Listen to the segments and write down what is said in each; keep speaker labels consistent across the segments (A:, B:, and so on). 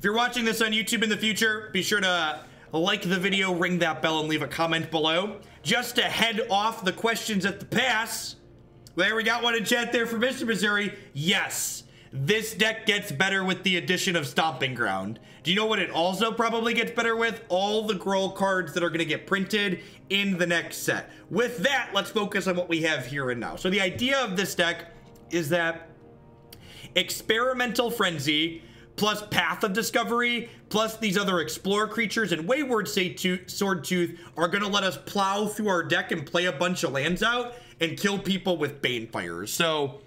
A: If you're watching this on YouTube in the future, be sure to like the video, ring that bell, and leave a comment below. Just to head off the questions at the pass, there we got one in chat there for Mr. Missouri. Yes, this deck gets better with the addition of Stomping Ground. Do you know what it also probably gets better with? All the Growl cards that are going to get printed in the next set. With that, let's focus on what we have here and now. So the idea of this deck is that Experimental Frenzy plus Path of Discovery plus these other Explore creatures and Wayward Swordtooth are going to let us plow through our deck and play a bunch of lands out and kill people with Banefire. So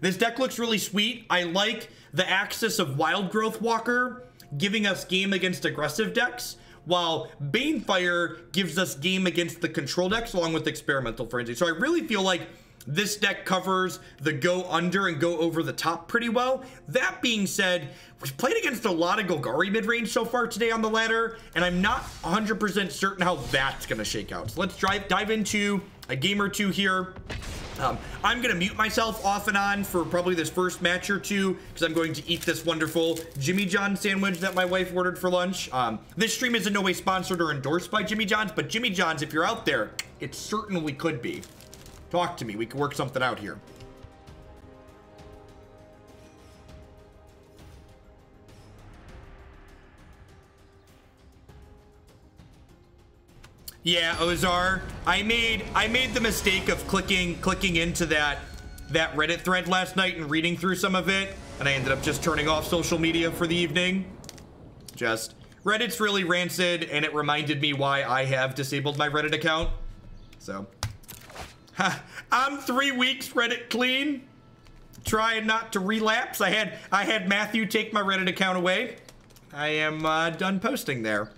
A: this deck looks really sweet. I like the axis of Wildgrowth Walker giving us game against aggressive decks, while Banefire gives us game against the control decks along with Experimental Frenzy. So I really feel like this deck covers the go under and go over the top pretty well. That being said, we've played against a lot of Golgari midrange so far today on the ladder, and I'm not 100% certain how that's going to shake out. So let's dive into a game or two here. I'm going to mute myself off and on for probably this first match or two because I'm going to eat this wonderful Jimmy John sandwich that my wife ordered for lunch. This stream is in no way sponsored or endorsed by Jimmy John's, but Jimmy John's, if you're out there, it certainly could be. Talk to me. We can work something out here. Yeah, Ozar, I made the mistake of clicking into that Reddit thread last night and reading through some of it, and I ended up just turning off social media for the evening. Reddit's really rancid, and it reminded me why I have disabled my Reddit account. So, I'm 3 weeks Reddit clean, trying not to relapse. I had Matthew take my Reddit account away. I am done posting there.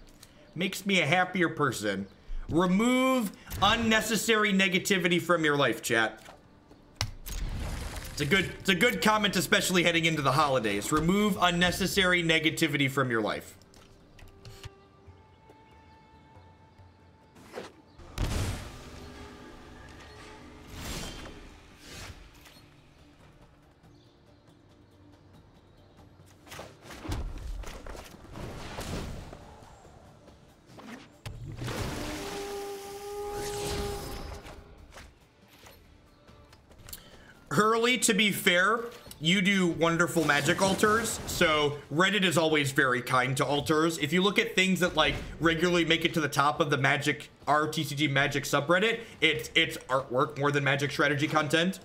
A: Makes me a happier person. Remove unnecessary negativity from your life, chat. It's a good comment, especially heading into the holidays. Remove unnecessary negativity from your life. Hurley, to be fair, you do wonderful magic altars, so Reddit is always very kind to altars. If you look at things that like regularly make it to the top of the magic RTCG magic subreddit, it's artwork more than magic strategy content.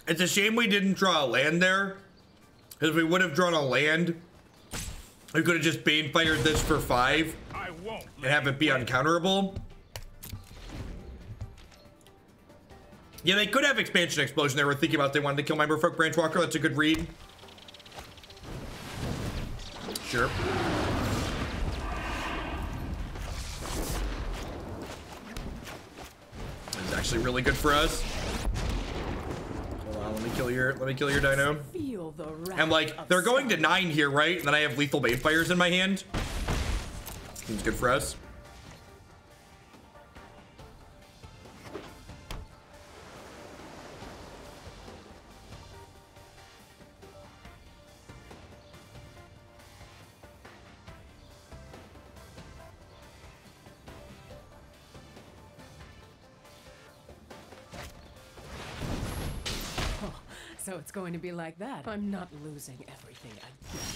A: It's a shame we didn't draw a land there, because if we would have drawn a land, we could have just Banefired this for 5 and have it be uncounterable. Yeah, they could have Expansion Explosion. They were thinking about they wanted to kill my Merfolk Branchwalker. That's a good read. Sure. It's actually really good for us. Hold on, let me kill your Dino.
B: Feel the
A: And like they're going to 9 here, right? And then I have lethal Banefires in my hand. Seems good for us.
B: So it's going to be like that. I'm not losing everything again.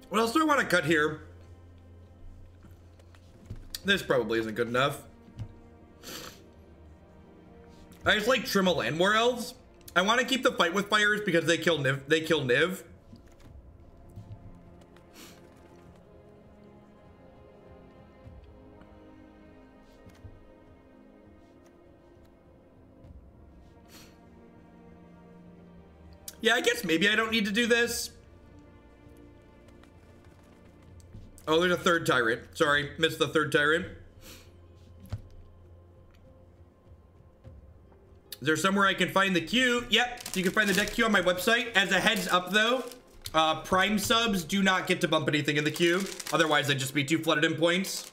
A: What else do I want to cut here? This probably isn't good enough. I just like trim a Llanowar Elves. I want to keep the Fight with Fires because they kill Niv. They kill Niv. Yeah, I guess maybe I don't need to do this. Oh, there's a 3rd Tyrant. Sorry, missed the 3rd Tyrant. Is there somewhere I can find the queue? Yep, you can find the deck queue on my website. As a heads up though, Prime subs do not get to bump anything in the queue. Otherwise, they'd just be too flooded in points.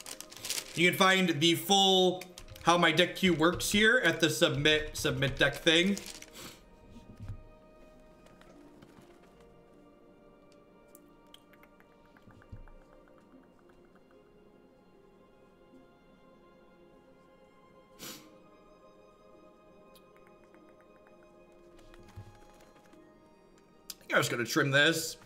A: You can find the full how my deck queue works here at the submit deck thing. I was gonna trim this.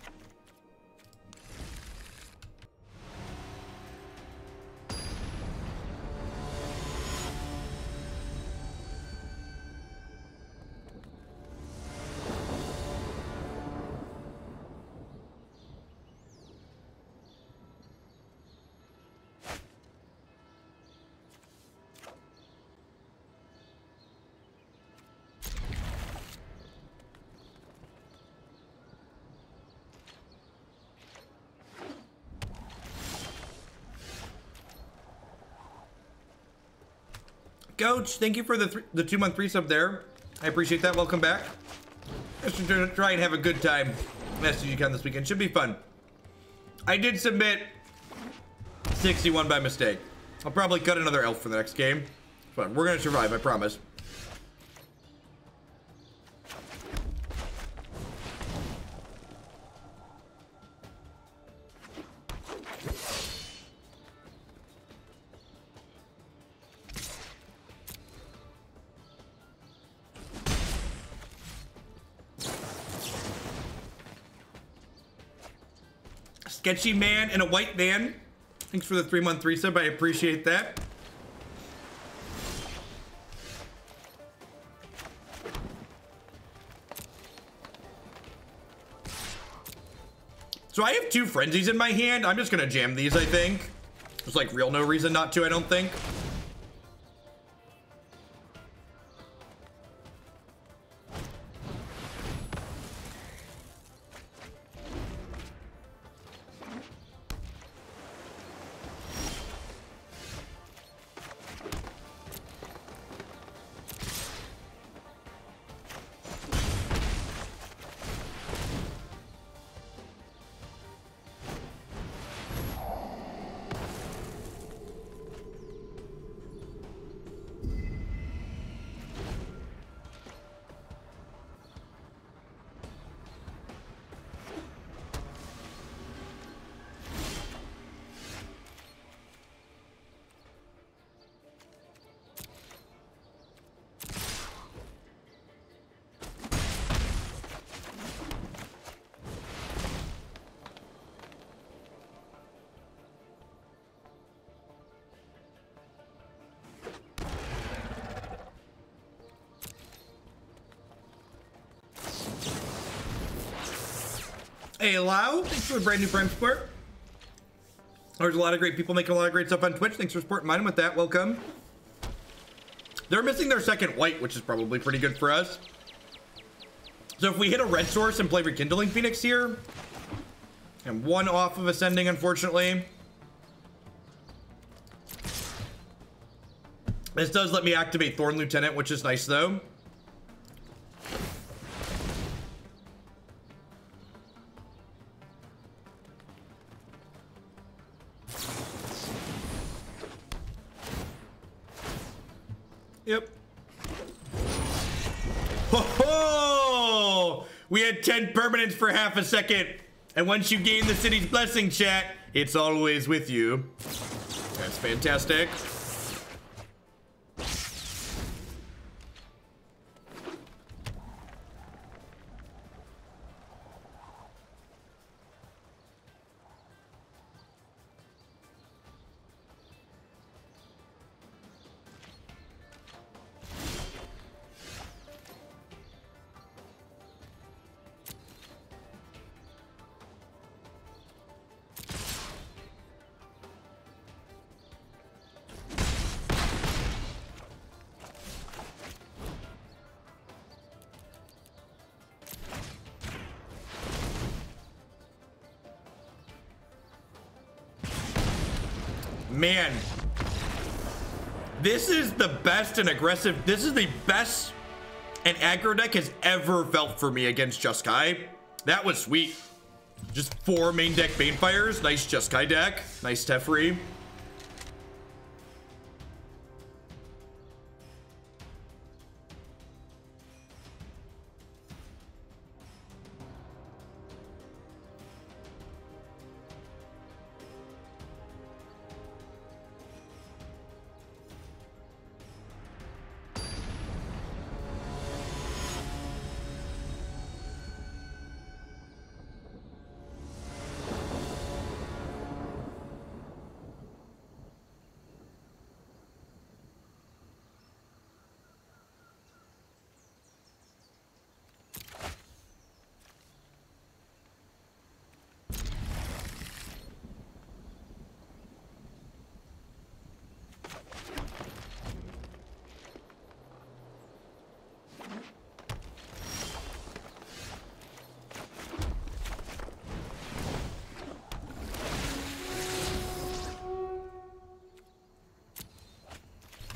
A: Coach, thank you for the 2-month resub there. I appreciate that. Welcome back. Just to try and have a good time STGCon this weekend. Should be fun. I did submit 61 by mistake. I'll probably cut another elf for the next game. But we're gonna survive, I promise. Sketchy man in a white van. Thanks for the 3-month resub. I appreciate that. So I have 2 frenzies in my hand. I'm just gonna jam these, I think. There's like real no reason not to, I don't think. Hey, Lau, thanks for the brand new Prime support. There's a lot of great people making a lot of great stuff on Twitch. Thanks for supporting mine with that. Welcome. They're missing their second white, which is probably pretty good for us. So if we hit a red source and play Rekindling Phoenix here, and one off of Ascending, unfortunately. This does let me activate Thorn Lieutenant, which is nice, though. Yep. Ho ho! We had 10 permanents for half a second. And once you gain the city's blessing, chat, it's always with you. That's fantastic. Man, this is the best and aggressive. This is the best an aggro deck has ever felt for me against Jeskai. That was sweet. Just 4 main deck Banefires. Nice Jeskai deck. Nice Teferi.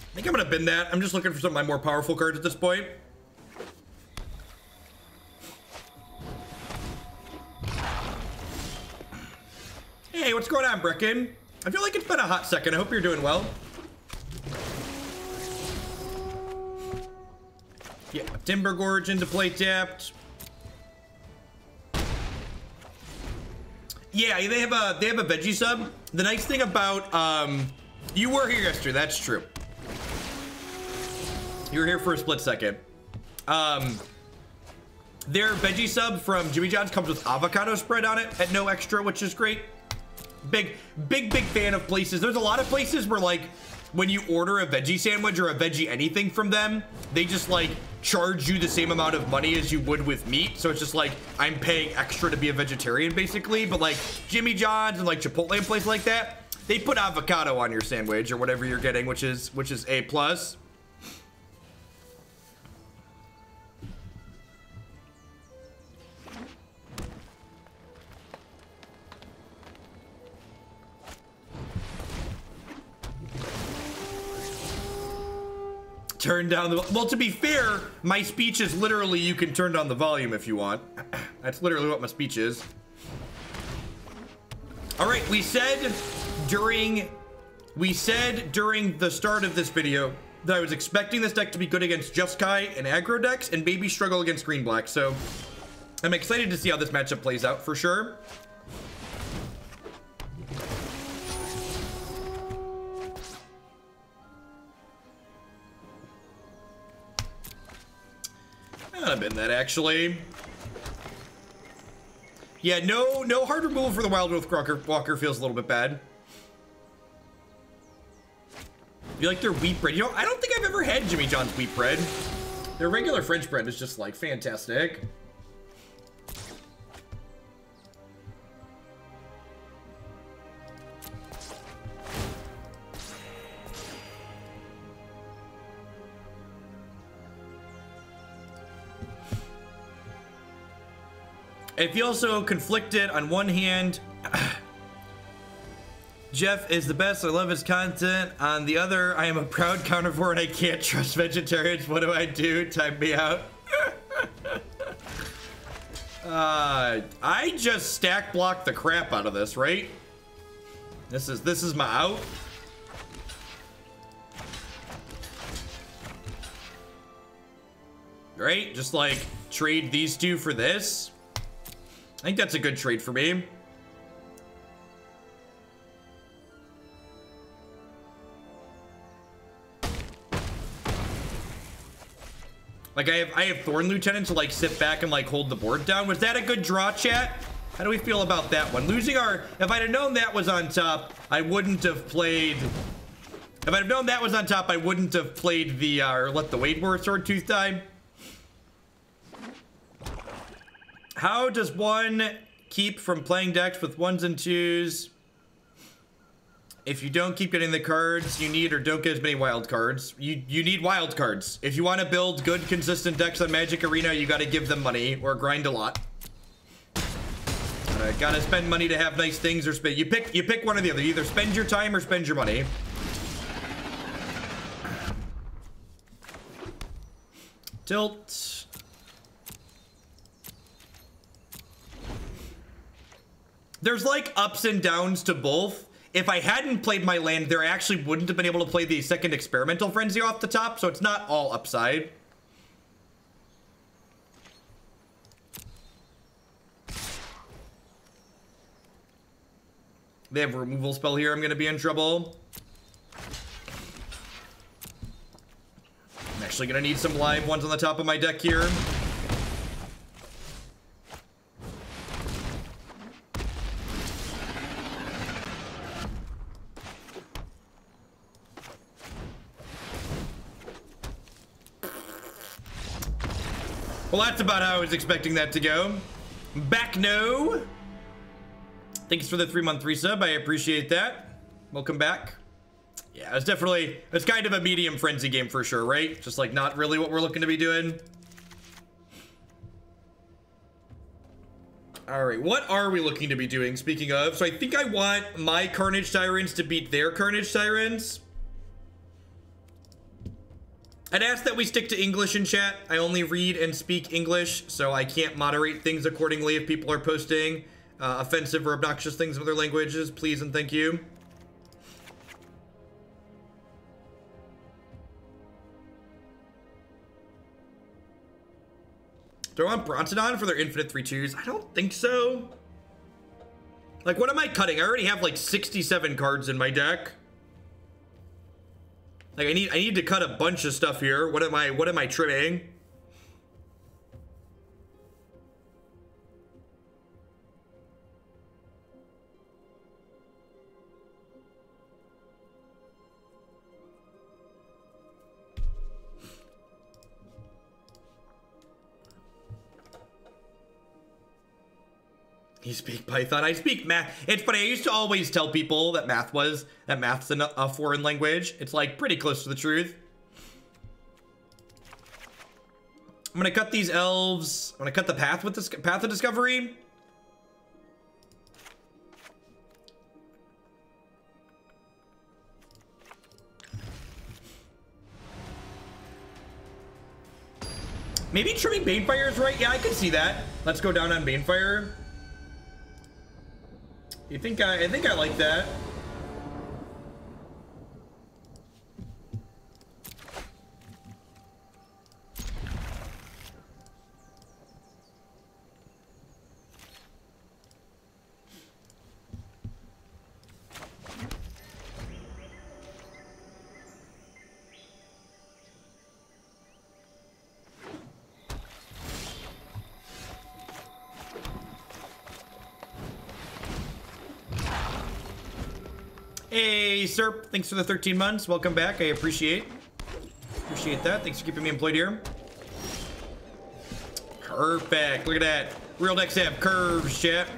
A: I think I'm gonna bin that. I'm just looking for some of my more powerful cards at this point. Hey, what's going on, Brecken? I feel like it's been a hot second. I hope you're doing well. Yeah, Timber Gorge into play tapped. Yeah, they have a veggie sub. The nice thing about you were here yesterday, that's true. You were here for a split second. Their veggie sub from Jimmy John's comes with avocado spread on it at no extra, which is great. Big fan of places. There's a lot of places where, like, when you order a veggie sandwich or a veggie anything from them, they just like charge you the same amount of money as you would with meat. So it's just like, I'm paying extra to be a vegetarian basically. But like Jimmy John's and like Chipotle and places like that, they put avocado on your sandwich or whatever you're getting, which is A+. Turn down the, well, to be fair, my speech is literally, you can turn down the volume if you want. That's literally what my speech is. All right, we said during the start of this video that I was expecting this deck to be good against Jeskai and aggro decks and maybe struggle against green-black. So I'm excited to see how this matchup plays out for sure. I've been that actually. Yeah, no hard removal for the Wildgrowth Walker feels a little bit bad. You like their wheat bread? You know, I don't think I've ever had Jimmy John's wheat bread. Their regular French bread is just like fantastic. I feel so conflicted. On one hand, Jeff is the best. I love his content. On the other, I am a proud carnivore and I can't trust vegetarians. What do I do? Time me out. I just stack block the crap out of this, right? This is my out. Right? Just like trade these two for this. I think that's a good trade for me. Like I have Thorn Lieutenant to like sit back and like hold the board down. Was that a good draw, chat? How do we feel about that one? Losing our, if I'd have known that was on top, I wouldn't have played. If I'd have known that was on top, I wouldn't have played the or let the Wayward Swordtooth die. How does one keep from playing decks with 1s and 2s if you don't keep getting the cards you need or don't get as many wild cards? You need wild cards. If you want to build good, consistent decks on Magic Arena, you got to give them money or grind a lot. Gotta spend money to have nice things or spend. You pick one or the other. You either spend your time or spend your money. Tilt. There's like ups and downs to both. If I hadn't played my land there, I actually wouldn't have been able to play the second Experimental Frenzy off the top, so it's not all upside. They have a removal spell here. I'm going to be in trouble. I'm actually going to need some live ones on the top of my deck here. Well, that's about how I was expecting that to go. Back no. Thanks for the 3-month resub. I appreciate that. Welcome back. Yeah, it's kind of a medium frenzy game for sure, right? Just like not really what we're looking to be doing. All right, what are we looking to be doing? Speaking of, so I think I want my Carnage Tyrants to beat their Carnage Tyrants. I'd ask that we stick to English in chat. I only read and speak English, so I can't moderate things accordingly if people are posting offensive or obnoxious things in other languages. Please and thank you. Do I want Brontodon for their infinite 3/2s? I don't think so. Like, what am I cutting? I already have like 67 cards in my deck. Like I need to cut a bunch of stuff here. What am I trimming? You speak Python. I speak math. It's funny. I used to always tell people that math's a foreign language. It's like pretty close to the truth. I'm gonna cut these elves. I'm gonna cut the path with this path of discovery. Maybe trimming Banefire is right. Yeah, I could see that. Let's go down on Banefire. I think I like that. Hey, Serp, thanks for the 13 months. Welcome back. I appreciate that. Thanks for keeping me employed here. Perfect. Look at that. Real decks have curves, chat.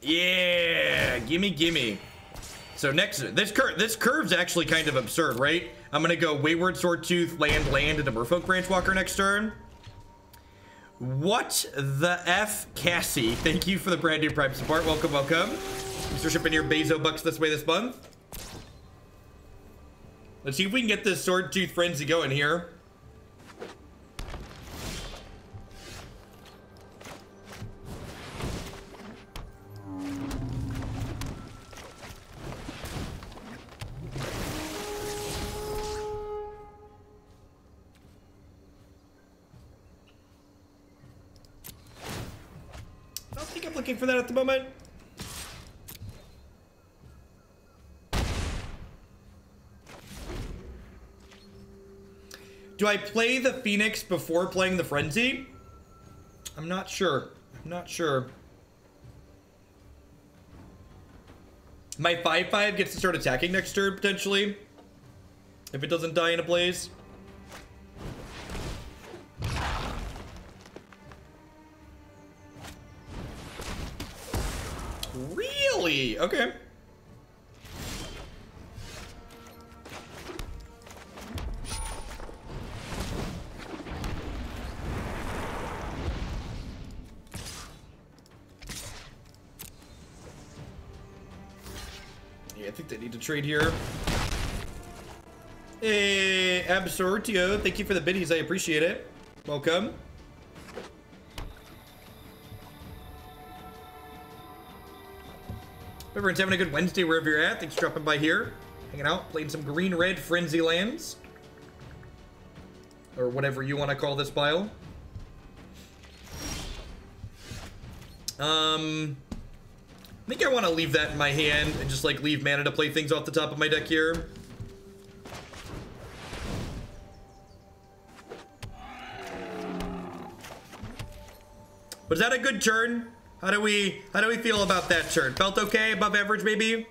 A: Yeah, gimme. So next, this curve's actually kind of absurd, right? I'm gonna go Wayward Swordtooth, land into Merfolk Branchwalker next turn. What the F, Cassie? Thank you for the brand new Prime support. Welcome, welcome. Thanks for shipping your Bezo bucks this way this month. Let's see if we can get this Swordtooth Frenzy going here. I don't think I'm looking for that at the moment. Do I play the Phoenix before playing the Frenzy? I'm not sure. I'm not sure. My 5/5 gets to start attacking next turn, potentially. If it doesn't die in a blaze. Really? Okay. I think they need to trade here. Hey, Absortio, thank you for the biddies. I appreciate it. Welcome. Everyone's having a good Wednesday wherever you're at. Thanks for dropping by here. Hanging out, playing some green-red Frenzy lands. Or whatever you want to call this pile. I think I want to leave that in my hand and just like leave mana to play things off the top of my deck here. Was that a good turn? How do we feel about that turn? Felt okay? Above average maybe?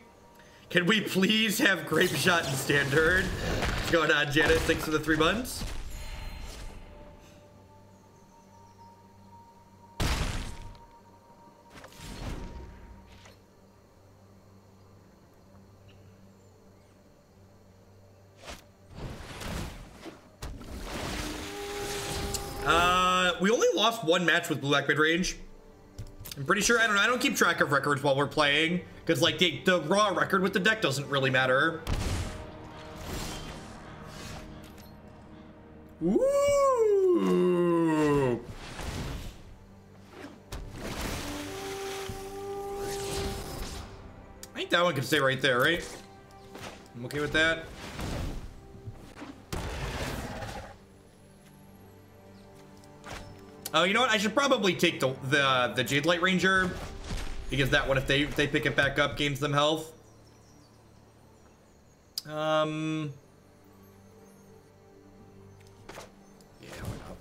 A: Can we please have Grape Shot in standard? What's going on, Janet? Thanks for the 3 months. We only lost 1 match with Blue-Black Midrange. I'm pretty sure, I don't keep track of records while we're playing, because like the raw record with the deck doesn't really matter. Ooh. I think that one can stay right there, right? I'm okay with that. Oh, you know what? I should probably take the Jadelight Ranger, because that one, if they pick it back up, gains them health. Yeah, why not?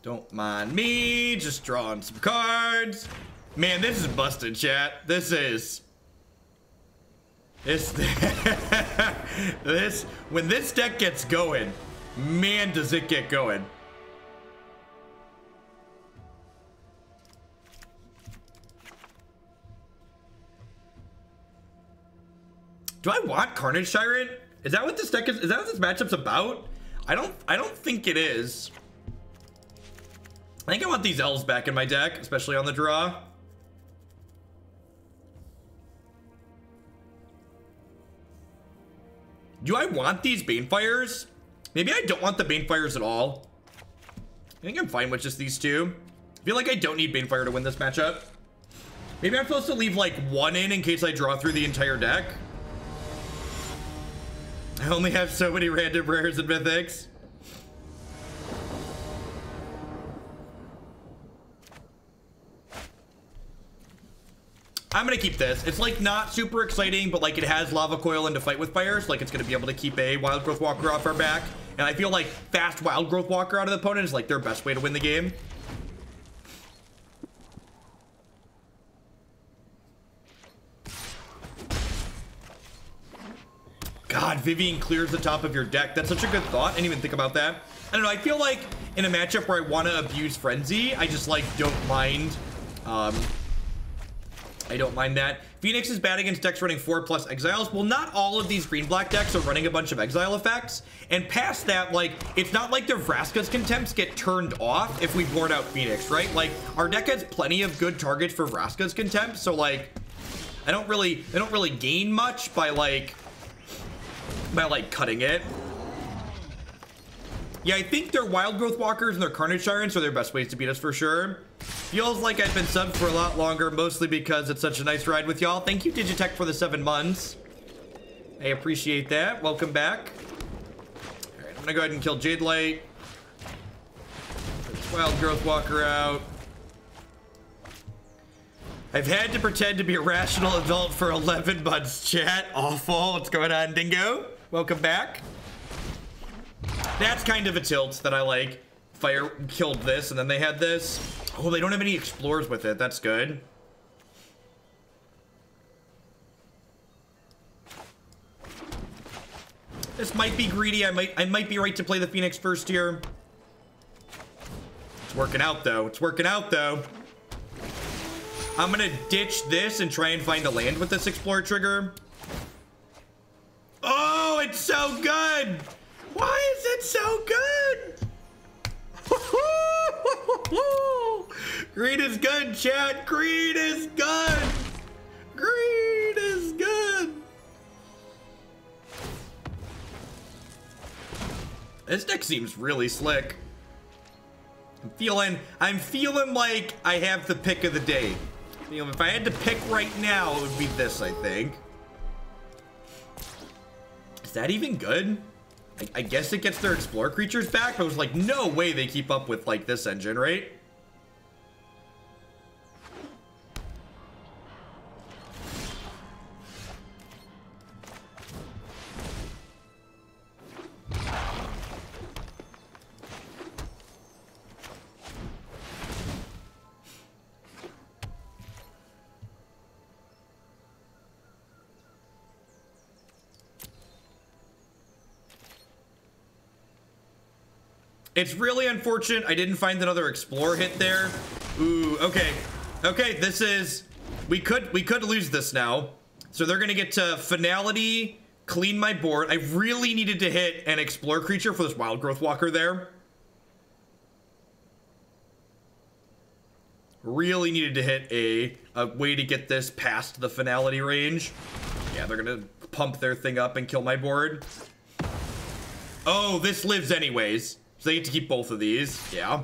A: Don't mind me, just drawing some cards. Man, this is busted, chat. This when this deck gets going, man, does it get going. Do I want Carnage Tyrant? Is that what this deck is? Is that what this matchup's about? I don't think it is. I think I want these elves back in my deck, especially on the draw. Do I want these Banefires? Maybe I don't want the Banefires at all. I think I'm fine with just these 2. I feel like I don't need Banefire to win this matchup. Maybe I'm supposed to leave like 1 in case I draw through the entire deck. I only have so many random rares and mythics. I'm gonna keep this. It's like not super exciting, but like it has Lava Coil into Fight with Fire, so like it's gonna be able to keep a Wildgrowth Walker off our back. And I feel like fast Wildgrowth Walker out of the opponent is like their best way to win the game. God, God, Vivien clears the top of your deck. That's such a good thought. I didn't even think about that. I don't know. I feel like in a matchup where I want to abuse Frenzy, I just like don't mind. I don't mind that. Phoenix is bad against decks running 4+ exiles. Well, not all of these green-black decks are running a bunch of exile effects. And past that, like, it's not like their Vraska's Contempts get turned off if we board out Phoenix, right? Like, our deck has plenty of good targets for Vraska's Contempt, so like, I don't really gain much by cutting it. Yeah, I think their Wildgrowth Walkers and their Carnage Tyrants are their best ways to beat us for sure. Feels like I've been subbed for a lot longer, mostly because it's such a nice ride with y'all. Thank you, Digitech, for the 7 months. I appreciate that. Welcome back. All right, I'm gonna go ahead and kill Jadelight. Put this Wildgrowth Walker out. I've had to pretend to be a rational adult for 11 months, chat. Awful. What's going on, Dingo? Welcome back. That's kind of a tilt that I like. Fire killed this, and then they had this. Oh, they don't have any explorers with it. That's good. This might be greedy. I might be right to play the Phoenix first here. It's working out, though. It's working out, though. I'm gonna ditch this and try and find a land with this Explorer trigger. Oh, it's so good! Why is it so good? Green is good, chat. Green is good. Green is good. This deck seems really slick. I'm feeling like I have the pick of the day. You know, if I had to pick right now, it would be this, I think. Is that even good? I guess it gets their Explorer creatures back, but it was like, no way they keep up with, like, this engine, right? It's really unfortunate I didn't find another Explorer hit there. Ooh, okay. Okay, this is... We could lose this now. So they're gonna get to Finality, clean my board. I really needed to hit an Explorer creature for this Wildgrowth Walker there. Really needed to hit a way to get this past the Finality range. Yeah, they're gonna pump their thing up and kill my board. Oh, this lives anyways. So they get to keep both of these. Yeah.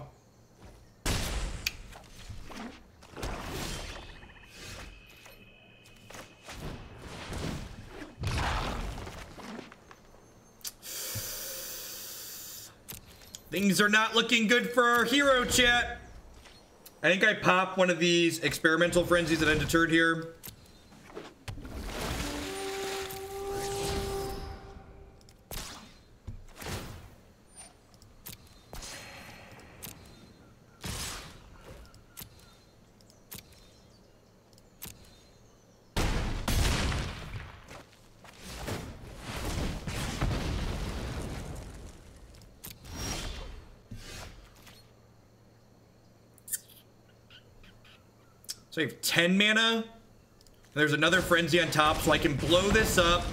A: Things are not looking good for our hero, chat. I think I pop one of these experimental frenzies that undeterred here. So I have 10 mana. There's another frenzy on top, so I can blow this up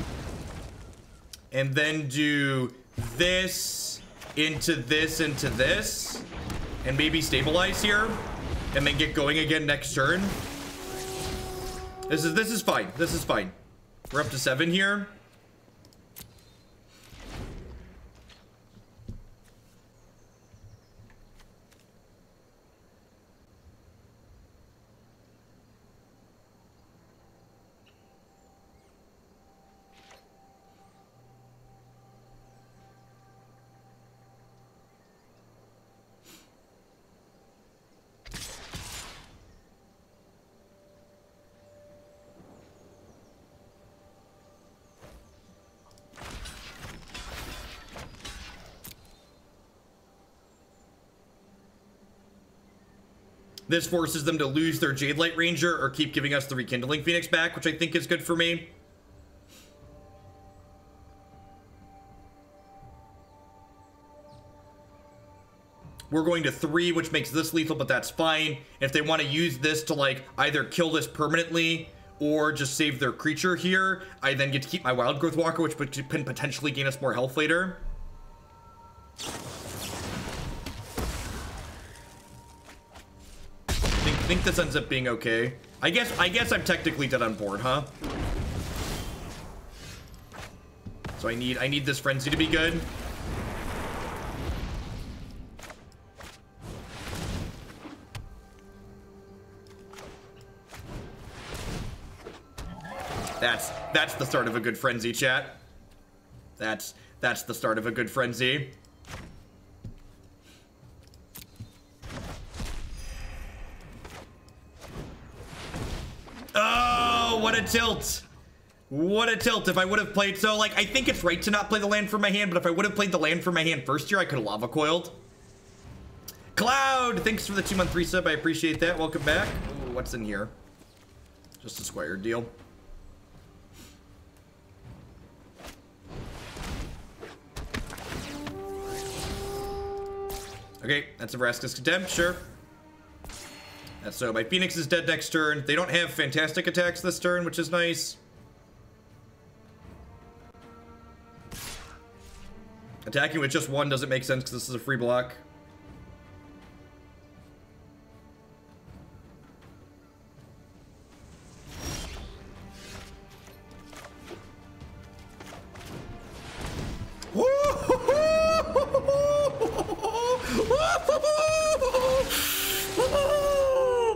A: and then do this into this into this and maybe stabilize here and then get going again next turn. This is fine. This is fine. We're up to 7 here. This forces them to lose their Jadelight Ranger or keep giving us the Rekindling Phoenix back, which I think is good for me. We're going to 3, which makes this lethal, but that's fine. If they want to use this to, like, either kill this permanently or just save their creature here, I then get to keep my Wildgrowth Walker, which can potentially gain us more health later. I think this ends up being okay. I guess I'm technically dead on board, huh? So I need this frenzy to be good. That's the start of a good frenzy, chat. That's the start of a good frenzy. Oh, what a tilt. What a tilt. If I would have played, so like, I think it's right to not play the land from my hand, but if I would have played the land from my hand first here, I could have lava coiled. Cloud, thanks for the 2-month resub. I appreciate that. Welcome back. Ooh, what's in here? Just a square deal. Okay, that's a Vraska's Contempt, sure. That's so my Phoenix is dead next turn. They don't have fantastic attacks this turn, which is nice. Attacking with just 1 doesn't make sense because this is a free block.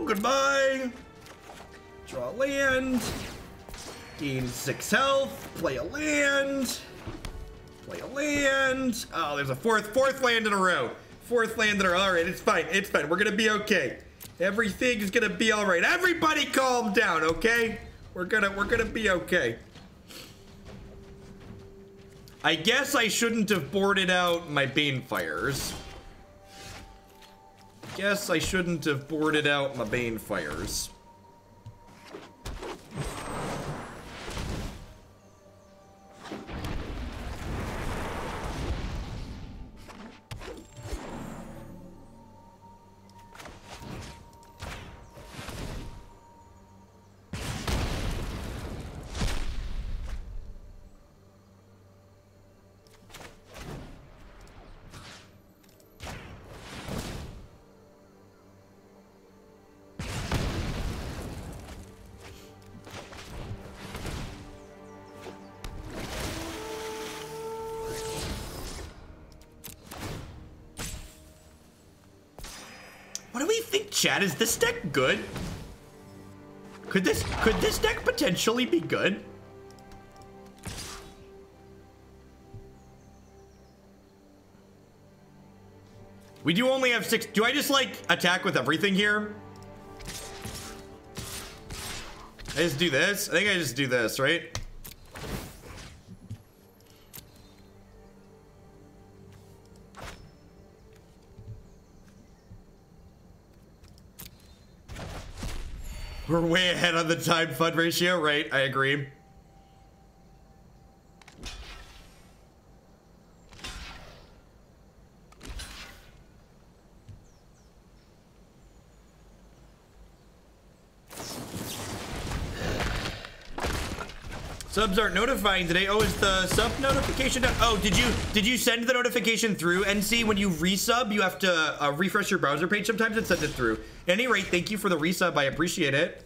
A: Goodbye. Draw a land. Gain 6 health. Play a land. Play a land. Oh, there's a fourth land in a row. Fourth land in a row. All right, it's fine. It's fine. We're gonna be okay. Everything is gonna be all right. Everybody, calm down, okay? We're gonna be okay. I guess I shouldn't have boarded out my Banefires. Guess I shouldn't have boarded out my Banefires. What do we think, chat? Is this deck good? Could this deck potentially be good? We do only have 6. Do I just like attack with everything here? I just do this? I think I just do this, right? We're way ahead on the time fund ratio, right? I agree. Subs aren't notifying today. Oh, is the sub notification done? Oh, did you send the notification through, NC? When you resub, you have to refresh your browser page sometimes and send it through. At any rate, thank you for the resub. I appreciate it.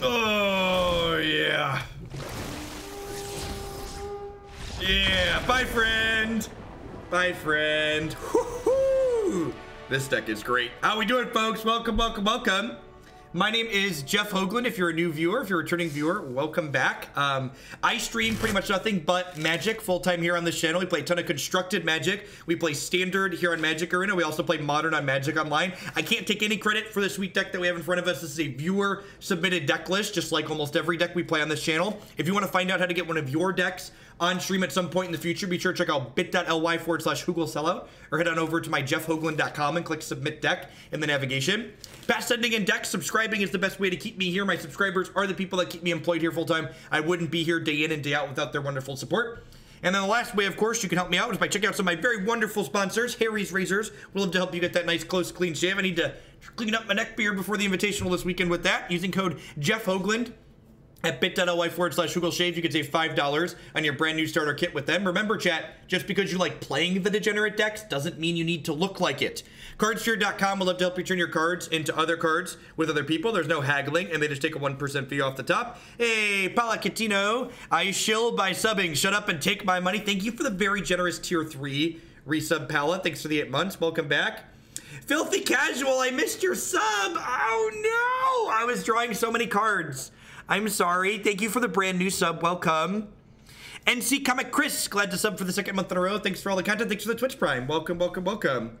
A: Oh, yeah. Yeah, bye, friend. Bye, friend. Woohoo! This deck is great. How we doing, folks? Welcome, welcome, welcome. My name is Jeff Hoagland. If you're a new viewer, if you're a returning viewer, welcome back. I stream pretty much nothing but Magic full-time here on this channel. We play a ton of constructed Magic. We play Standard here on Magic Arena. We also play Modern on Magic Online. I can't take any credit for the sweet deck that we have in front of us. This is a viewer-submitted deck list, just like almost every deck we play on this channel. If you want to find out how to get one of your decks on stream at some point in the future, be sure to check out bit.ly/HoogleSellout or head on over to my jeffhoagland.com and click submit deck in the navigation. Past sending in decks, subscribing is the best way to keep me here. My subscribers are the people that keep me employed here full time. I wouldn't be here day in and day out without their wonderful support. And then the last way, of course, you can help me out is by checking out some of my very wonderful sponsors. Harry's Razors will love to help you get that nice, close, clean shave. I need to clean up my neck beard before the Invitational this weekend with that. Using code JeffHoagland at bit.ly/HoogleShave, you can save $5 on your brand new starter kit with them. Remember, chat, just because you like playing the degenerate decks doesn't mean you need to look like it. Cardsphere.com will love to help you turn your cards into other cards with other people. There's no haggling, and they just take a 1% fee off the top. Hey, Palacatino, I shill by subbing. Shut up and take my money. Thank you for the very generous tier 3 resub, Pala. Thanks for the 8 months. Welcome back. Filthy Casual, I missed your sub. Oh, no. I was drawing so many cards. I'm sorry. Thank you for the brand new sub. Welcome. NC Comic Chris, glad to sub for the 2nd month in a row. Thanks for all the content. Thanks for the Twitch Prime. Welcome, welcome, welcome.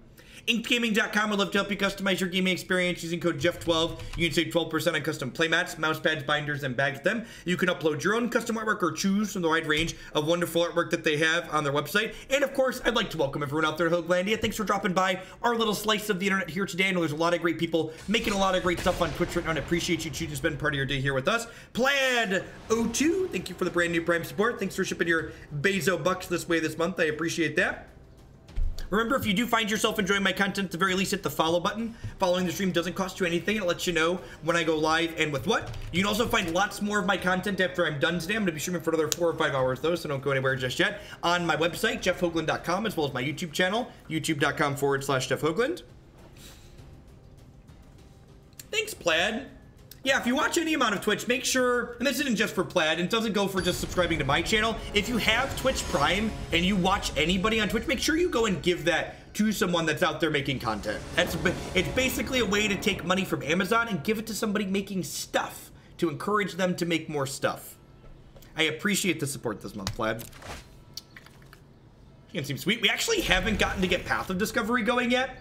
A: InkedGaming.com would love to help you customize your gaming experience using code Jeff12. You can save 12% on custom playmats, mouse pads, binders, and bags with them. You can upload your own custom artwork or choose from the wide range of wonderful artwork that they have on their website. And of course, I'd like to welcome everyone out there to Hoaglandia. Thanks for dropping by our little slice of the internet here today. I know there's a lot of great people making a lot of great stuff on Twitch right now, and I appreciate you choosing to spend part of your day here with us. Plaid02, thank you for the brand new Prime support. Thanks for shipping your Bezo bucks this way this month. I appreciate that. Remember, if you do find yourself enjoying my content, at the very least, hit the follow button. Following the stream doesn't cost you anything. It lets you know when I go live and with what. You can also find lots more of my content after I'm done today. I'm going to be streaming for another 4 or 5 hours, though, so don't go anywhere just yet. On my website, jeffhoagland.com, as well as my YouTube channel, youtube.com/JeffHoagland. Thanks, Plaid. Yeah, if you watch any amount of Twitch, make sure, and this isn't just for Plaid, it doesn't go for just subscribing to my channel. If you have Twitch Prime and you watch anybody on Twitch, make sure you go and give that to someone that's out there making content. It's basically a way to take money from Amazon and give it to somebody making stuff to encourage them to make more stuff. I appreciate the support this month, Plaid. It seems sweet. We actually haven't gotten to get Path of Discovery going yet.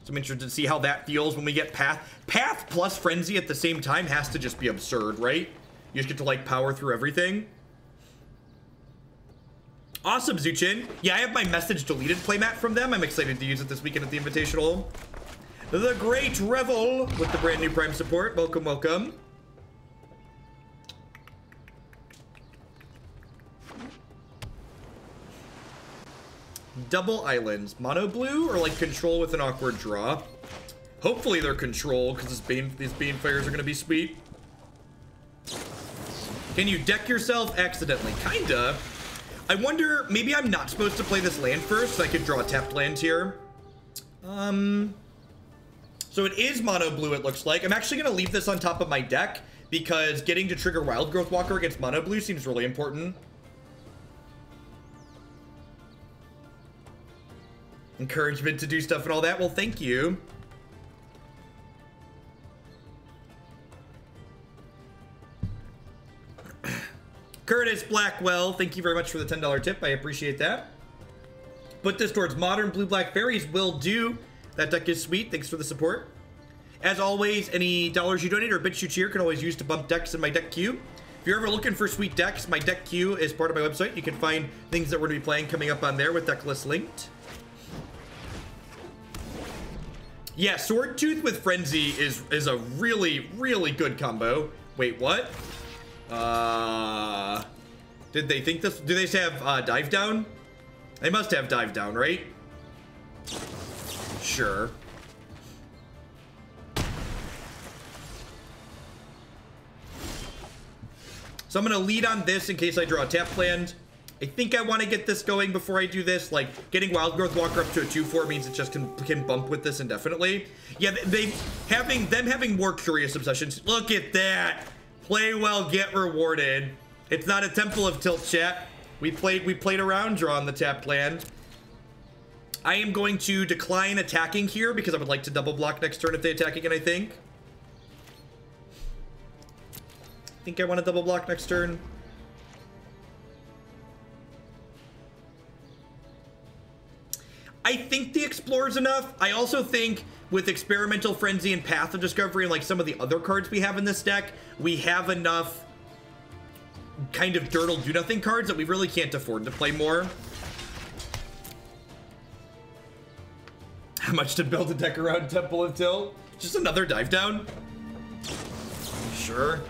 A: So I'm interested to see how that feels when we get Path. Path plus Frenzy at the same time has to just be absurd, right? You just get to, like, power through everything. Awesome, Zuchin. Yeah, I have my message deleted playmat from them. I'm excited to use it this weekend at the Invitational. The Great Revel with the brand new Prime support. Welcome, welcome. Double islands, mono blue or like control with an awkward draw? Hopefully they're control because these Banefires are going to be sweet. Can you deck yourself accidentally? Kinda. I wonder, maybe I'm not supposed to play this land first so I could draw a tapped land here. So it is mono blue, it looks like. I'm actually going to leave this on top of my deck because getting to trigger Wildgrowth Walker against mono blue seems really important. Encouragement to do stuff and all that. Well, thank you. Curtis Blackwell, thank you very much for the $10 tip. I appreciate that. Put this towards modern blue-black fairies. Will do. That deck is sweet. Thanks for the support. As always, any dollars you donate or bits you cheer can always use to bump decks in my deck queue. If you're ever looking for sweet decks, my deck queue is part of my website. You can find things that we're going to be playing coming up on there with deck lists linked. Yeah, Swordtooth with Frenzy is a really, really good combo. Wait, what? Did they think this? Do they have Dive Down? They must have Dive Down, right? Sure. So I'm gonna lead on this in case I draw a tap land. I think I want to get this going before I do this. Like, getting Wildgrowth Walker up to a 2/4 means it just can bump with this indefinitely. Yeah, them having more curious obsessions. Look at that. Play well, get rewarded. It's not a Temple of Tilt, chat. We played around drawing the tapped land. I am going to decline attacking here because I would like to double block next turn if they attack again, I think. I want to double block next turn. I think the Explorer's enough. I also think with Experimental Frenzy and Path of Discovery and like some of the other cards we have in this deck, we have enough kind of dirtle do nothing cards that we really can't afford to play more. How much to build a deck around Temple of Till? Just another dive down? Sure.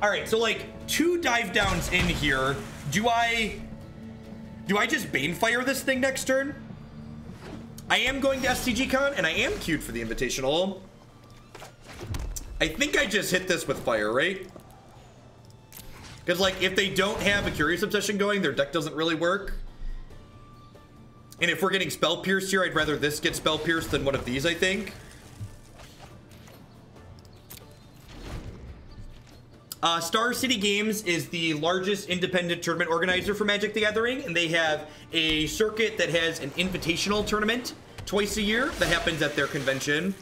A: All right, so like 2 dive downs in here. Do I just Banefire this thing next turn? I am going to SCG Con and I am queued for the Invitational. I think I just hit this with fire, right? Because like if they don't have a Curious Obsession going, their deck doesn't really work. And if we're getting Spell Pierced here, I'd rather this get Spell Pierced than one of these, I think. Star City Games is the largest independent tournament organizer for Magic the Gathering, and they have a circuit that has an invitational tournament twice a year that happens at their convention.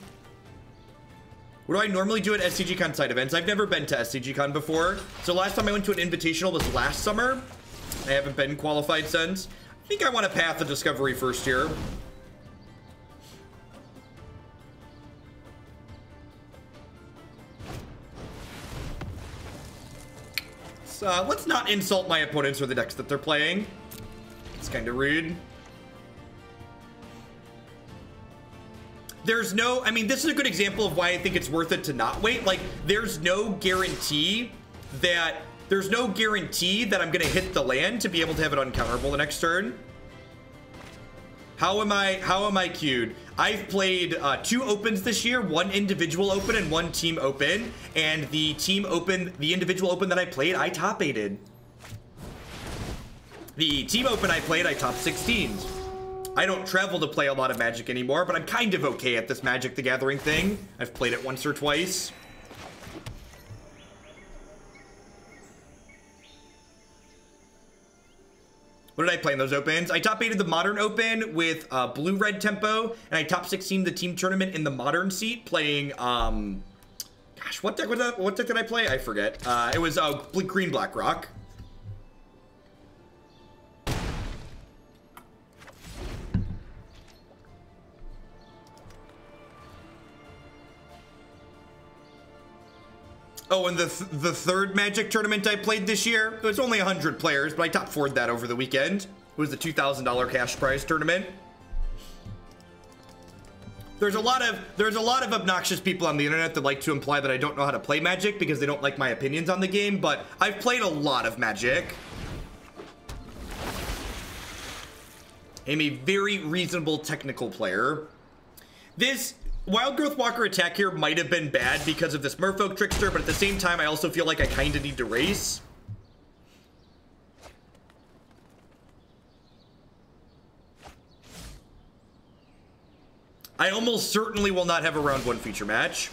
A: What do I normally do at SCGCon side events? I've never been to SCGCon before, so last time I went to an invitational was last summer. I haven't been qualified since. I think I want a Path of Discovery first here. Let's not insult my opponents or the decks that they're playing. It's kind of rude. There's no, I mean, this is a good example of why I think it's worth it to not wait. Like, there's no guarantee that I'm gonna hit the land to be able to have it uncounterable the next turn. How am I queued? I've played 2 opens this year, 1 individual open and 1 team open. And the team open, the individual open that I played, I top 8'd. The team open I played, I top 16'd. I don't travel to play a lot of Magic anymore, but I'm kind of okay at this Magic the Gathering thing. I've played it once or twice. What did I play in those opens? I top 8'd the Modern Open with blue-red tempo, and I top 16 the team tournament in the Modern seat playing, gosh, what deck did I play? I forget. It was green Blackrock. Oh, and the third Magic tournament I played this year, it was only 100 players, but I top 4'd that over the weekend. It was the $2,000 cash prize tournament. There's a lot of obnoxious people on the internet that like to imply that I don't know how to play Magic because they don't like my opinions on the game, but I've played a lot of Magic. I'm a very reasonable technical player. This Wildgrowth Walker attack here might have been bad because of this Merfolk Trickster, but at the same time, I also feel like I kind of need to race. I almost certainly will not have a round 1 feature match.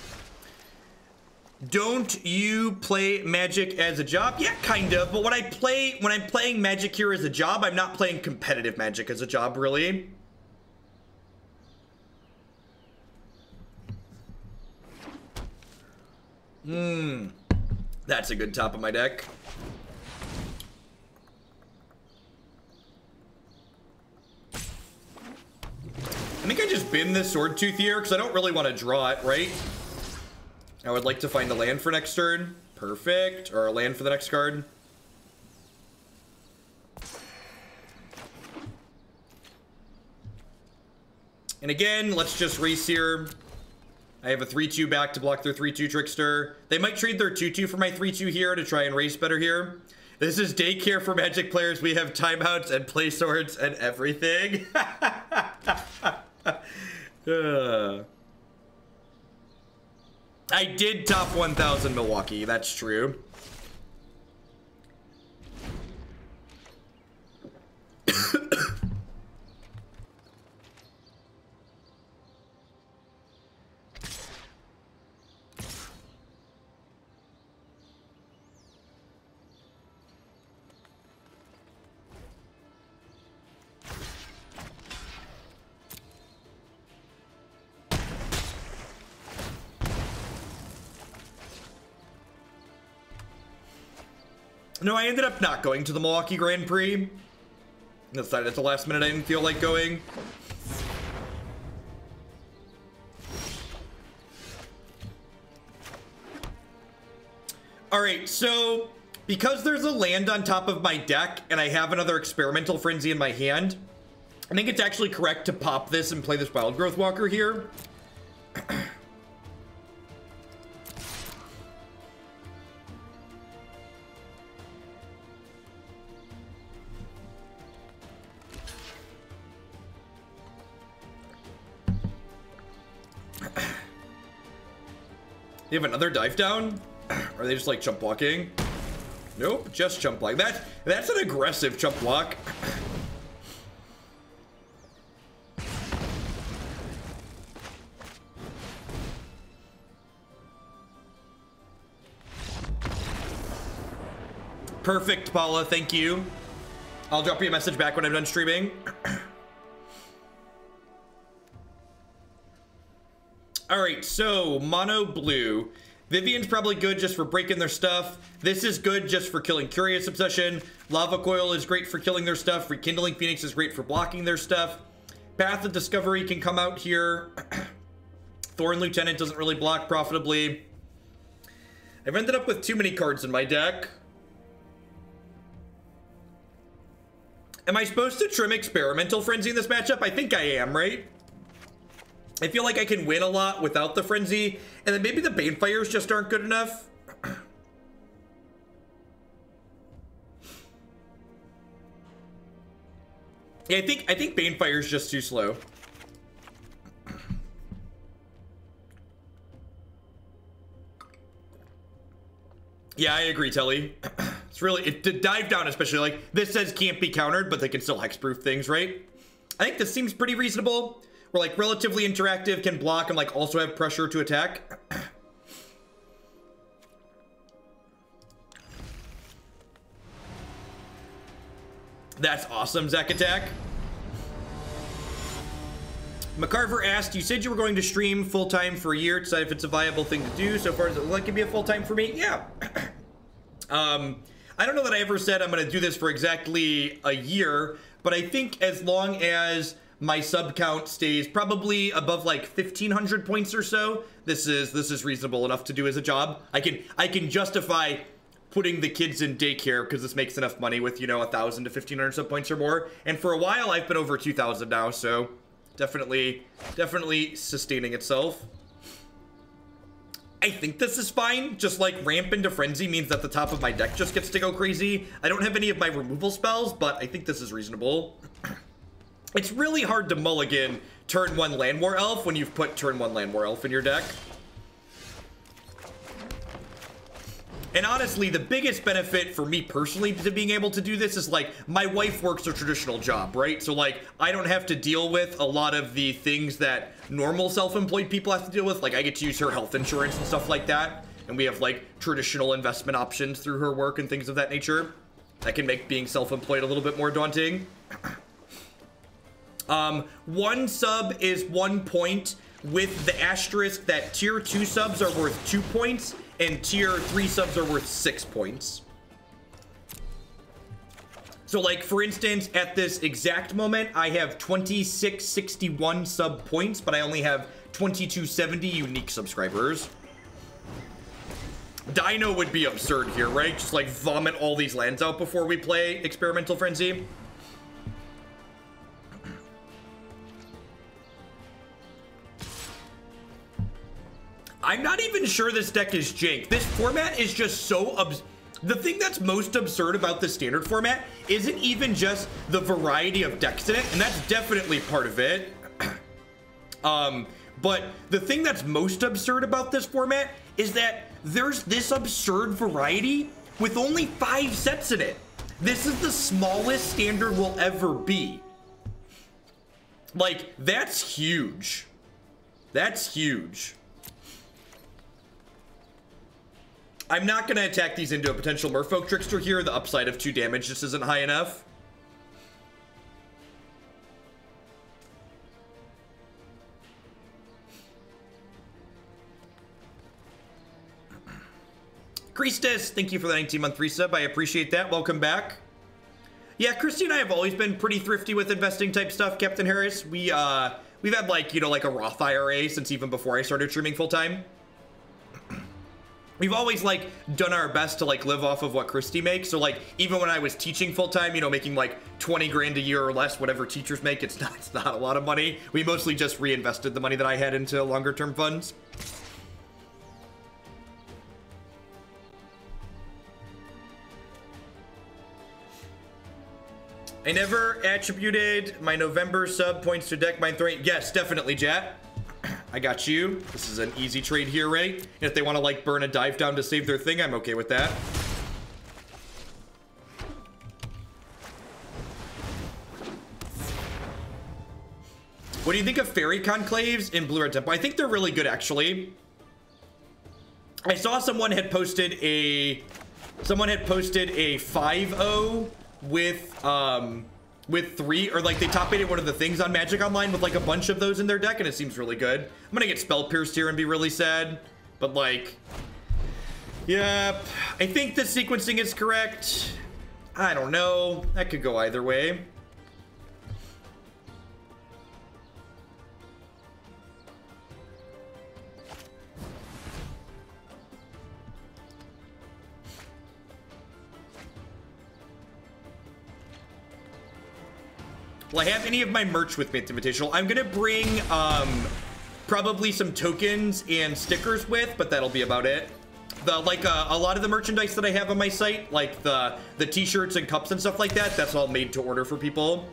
A: Don't you play Magic as a job? Yeah, kind of, but when I'm playing Magic here as a job, I'm not playing competitive Magic as a job, really. That's a good top of my deck. I think I just bin this Swordtooth here because I don't really want to draw it, right? I would like to find a land for next turn. Perfect. Or a land for the next card. And again, let's just race here. I have a 3-2 back to block their 3-2 Trickster. They might trade their 2-2 for my 3-2 here to try and race better here. This is daycare for Magic players. We have timeouts and play swords and everything. I did top 1,000 Milwaukee. That's true. No, I ended up not going to the Milwaukee Grand Prix. Decided at the last minute I didn't feel like going. All right, so because there's a land on top of my deck and I have another Experimental Frenzy in my hand, I think it's actually correct to pop this and play this Wildgrowth Walker here. You have another dive down? Are they just like chump walking? Nope, just chump walk. That's an aggressive chump walk. Perfect, Paula, thank you. I'll drop you a message back when I'm done streaming. All right, so mono blue. Vivien's probably good just for breaking their stuff. This is good just for killing Curious Obsession. Lava Coil is great for killing their stuff. Rekindling Phoenix is great for blocking their stuff. Path of Discovery can come out here. Thorn Lieutenant doesn't really block profitably. I've ended up with too many cards in my deck. Am I supposed to trim Experimental Frenzy in this matchup? I think I am, right? I feel like I can win a lot without the Frenzy, and then maybe the Banefires just aren't good enough. Yeah, I think Banefire's just too slow. Yeah, I agree, Telly. It's really, to dive down, especially like this says can't be countered, but they can still hexproof things, right? I think this seems pretty reasonable. We're like relatively interactive, can block, and like also have pressure to attack. That's awesome, Zach Attack. McCarver asked, you said you were going to stream full-time for a year. Decide if it's a viable thing to do. So far, does it look like it'd be a full-time for me? Yeah. I don't know that I ever said I'm going to do this for exactly a year, but I think as long as my sub count stays probably above like 1,500 points or so, this is reasonable enough to do as a job. I can justify putting the kids in daycare because this makes enough money with, you know, 1,000 to 1,500 sub points or more. And for a while, I've been over 2,000 now, so definitely sustaining itself. I think this is fine. Just like ramp into Frenzy means that the top of my deck just gets to go crazy. I don't have any of my removal spells, but I think this is reasonable. It's really hard to mulligan turn 1 Llanowar Elf when you've put turn 1 Llanowar Elf in your deck. And honestly, the biggest benefit for me personally to being able to do this is like my wife works a traditional job, right? So like I don't have to deal with a lot of the things that normal self-employed people have to deal with. Like I get to use her health insurance and stuff like that. And we have like traditional investment options through her work and things of that nature. That can make being self-employed a little bit more daunting. 1 sub is 1 point with the asterisk that tier 2 subs are worth 2 points and tier 3 subs are worth 6 points. So like for instance, at this exact moment, I have 2661 sub points, but I only have 2270 unique subscribers. Dino would be absurd here, right? Just like vomit all these lands out before we play Experimental Frenzy. I'm not even sure this deck is jank. This format is just so the thing that's most absurd about the standard format isn't even just the variety of decks in it, and that's definitely part of it. But the thing that's most absurd about this format is that there's this absurd variety with only 5 sets in it. This is the smallest standard will ever be. Like, that's huge. That's huge. I'm not going to attack these into a potential Merfolk Trickster here. The upside of 2 damage just isn't high enough. Christus, thank you for the 19-month resub. I appreciate that. Welcome back. Yeah, Christy and I have always been pretty thrifty with investing type stuff, Captain Harris. We've had like, you know, like a Roth IRA since even before I started streaming full time. we've always like done our best to like live off of what Christy makes. So like even when I was teaching full time, you know, making like 20 grand a year or less, whatever teachers make, it's not a lot of money. We mostly just reinvested the money that I had into longer term funds. I never attributed my November sub points to deck mine 3. Yes, definitely, Jat. I got you. This is an easy trade here, right? And if they want to like burn a dive down to save their thing, I'm okay with that. What do you think of fairy conclaves in Blue Red Temple? I think they're really good, actually. I saw someone had posted a 5-0 with 3, or like they top 8 one of the things on Magic Online with like a bunch of those in their deck, and it seems really good. I'm gonna get Spell Pierced here and be really sad, but like, yeah, I think the sequencing is correct. I don't know, that could go either way. Will I have any of my merch with me at the Invitational? I'm gonna bring probably some tokens and stickers with, but that'll be about it. A lot of the merchandise that I have on my site, like the t-shirts and cups and stuff like that, that's all made to order for people.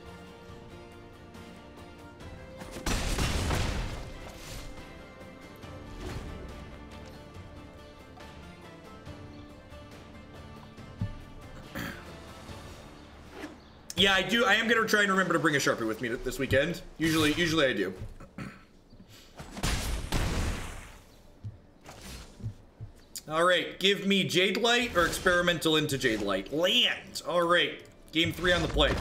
A: Yeah, I do. I am gonna try and remember to bring a Sharpie with me this weekend. Usually I do. All right, give me Jadelight or Experimental into Jadelight. Land. All right, game 3 on the plate.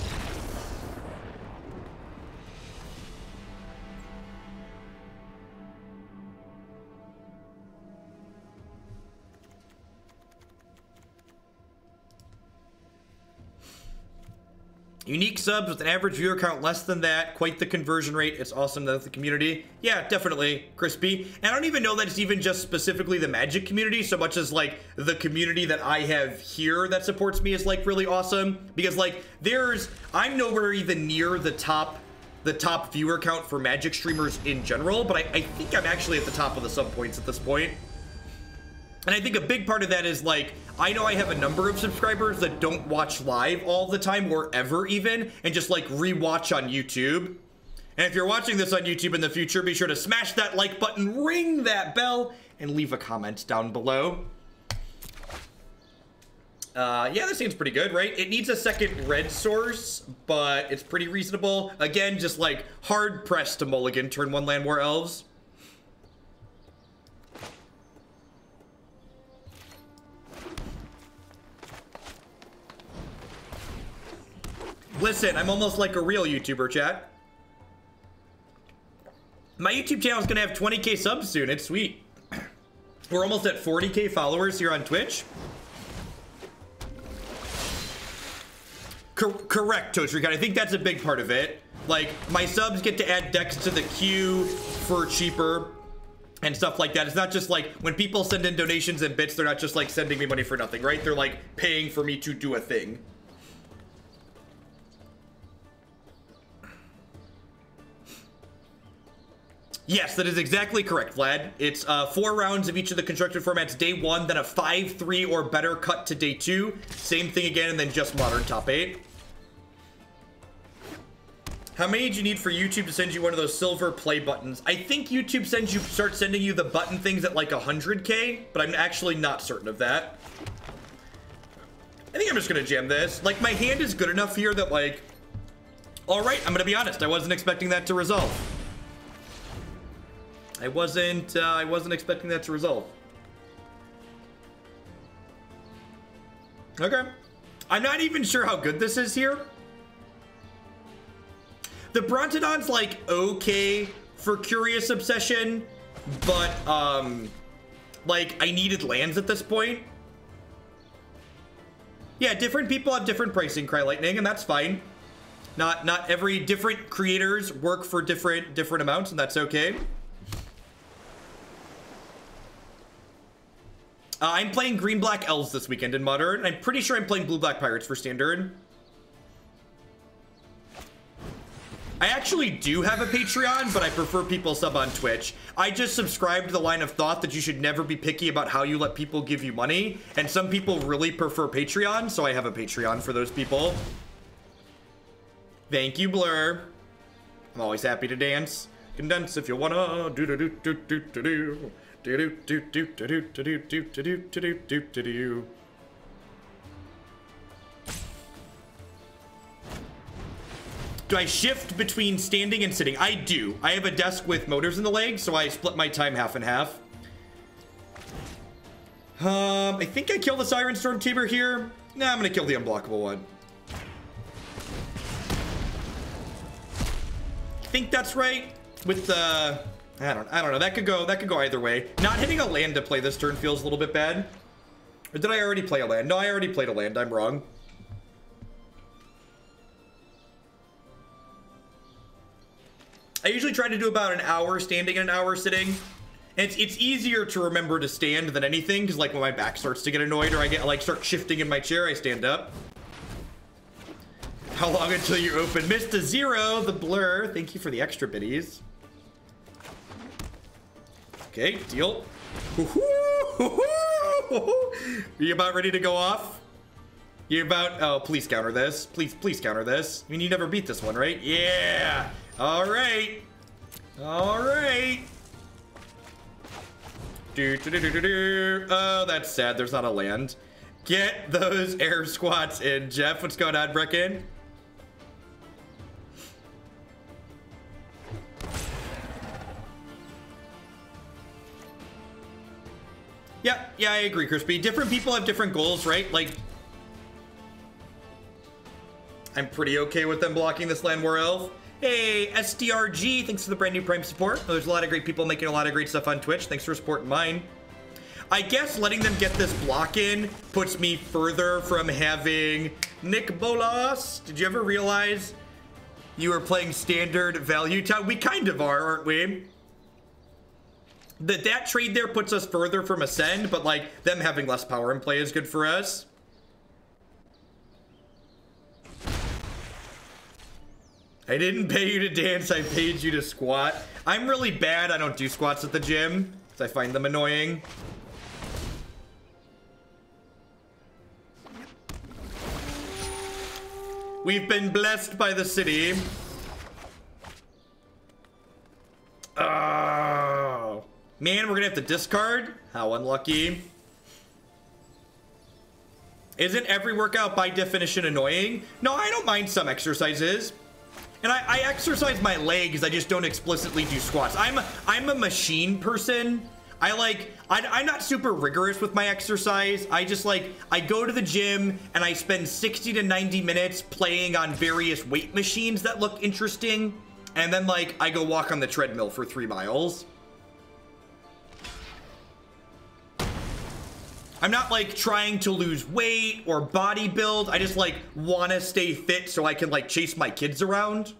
A: Unique subs with an average viewer count less than that. Quite the conversion rate. It's awesome that the community. Yeah, definitely, Crispy. And I don't even know that it's even just specifically the Magic community so much as like the community that I have here that supports me is like really awesome. Because like I'm nowhere even near the top viewer count for Magic streamers in general, but I think I'm actually at the top of the sub points at this point. And I think a big part of that is like, I know I have a number of subscribers that don't watch live all the time or ever even, and just like rewatch on YouTube. And if you're watching this on YouTube in the future, be sure to smash that like button, ring that bell, and leave a comment down below. Yeah, this seems pretty good, right? It needs a second red source, but it's pretty reasonable. Again, just like hard pressed to mulligan turn 1 Llanowar Elves. Listen, I'm almost like a real YouTuber, chat. My YouTube channel is gonna have 20K subs soon. It's sweet. We're almost at 40K followers here on Twitch. Correct, Toast Recon. I think that's a big part of it. Like, my subs get to add decks to the queue for cheaper and stuff like that. It's not just like when people send in donations and bits, they're not just like sending me money for nothing, right? They're like paying for me to do a thing. Yes, that is exactly correct, Vlad. It's 4 rounds of each of the constructed formats day 1, then a 5-3 or better cut to day 2. Same thing again, and then just modern top 8. How many do you need for YouTube to send you one of those silver play buttons? I think YouTube starts sending you the button things at like 100K, but I'm actually not certain of that. I think I'm just gonna jam this. Like, my hand is good enough here that like, all right, I'm gonna be honest, I wasn't expecting that to resolve. I wasn't expecting that to resolve. Okay. I'm not even sure how good this is here. The Brontodon's like okay for Curious Obsession, but like I needed lands at this point. Yeah, different people have different pricing, Cry Lightning, and that's fine. Not every different creators work for different amounts, and that's okay. I'm playing green-black elves this weekend in Modern. I'm pretty sure I'm playing blue-black pirates for Standard. I actually do have a Patreon, but I prefer people sub on Twitch. I just subscribe to the line of thought that you should never be picky about how you let people give you money, and some people really prefer Patreon, so I have a Patreon for those people. Thank you, Blur. I'm always happy to dance. You can dance if you wanna. Do do do do do do do. Do do do do do do do do do do do do do. Do I shift between standing and sitting? I do. I have a desk with motors in the legs, so I split my time half and half. I think I kill the Siren Stormtamer here. Nah, I'm gonna kill the unblockable one. I think that's right. With the I don't know. That could go either way. Not hitting a land to play this turn feels a little bit bad. Or did I already play a land? No, I already played a land. I'm wrong. I usually try to do about an hour standing and an hour sitting. And it's easier to remember to stand than anything, because like when my back starts to get annoyed or I get like start shifting in my chair, I stand up. How long until you open? Mr. Zero, the Blur. Thank you for the extra biddies. Okay, deal. Are you about ready to go off? You're about, oh, please counter this. Please counter this. I mean, you never beat this one, right? Yeah. All right. All right. Oh, that's sad. There's not a land. Get those air squats in. Jeff, what's going on, Brecken? Yeah, I agree, Crispy. Different people have different goals, right? Like, I'm pretty okay with them blocking this Llanowar Elf. Hey, SDRG, thanks for the brand new Prime support. Oh, there's a lot of great people making a lot of great stuff on Twitch. Thanks for supporting mine. I guess letting them get this block in puts me further from having Nick Bolas. Did you ever realize you were playing standard value time? We kind of are, aren't we? That trade there puts us further from Ascend, but like them having less power in play is good for us. I didn't pay you to dance, I paid you to squat. I'm really bad, I don't do squats at the gym, because I find them annoying. We've been blessed by the city. Oh, man, we're gonna have to discard? How unlucky. Isn't every workout by definition annoying? No, I don't mind some exercises. And I exercise my legs, I just don't explicitly do squats. I'm a machine person. I'm not super rigorous with my exercise. I just I go to the gym and I spend 60 to 90 minutes playing on various weight machines that look interesting. And then I go walk on the treadmill for 3 miles. I'm not trying to lose weight or body build. I just want to stay fit so I can chase my kids around.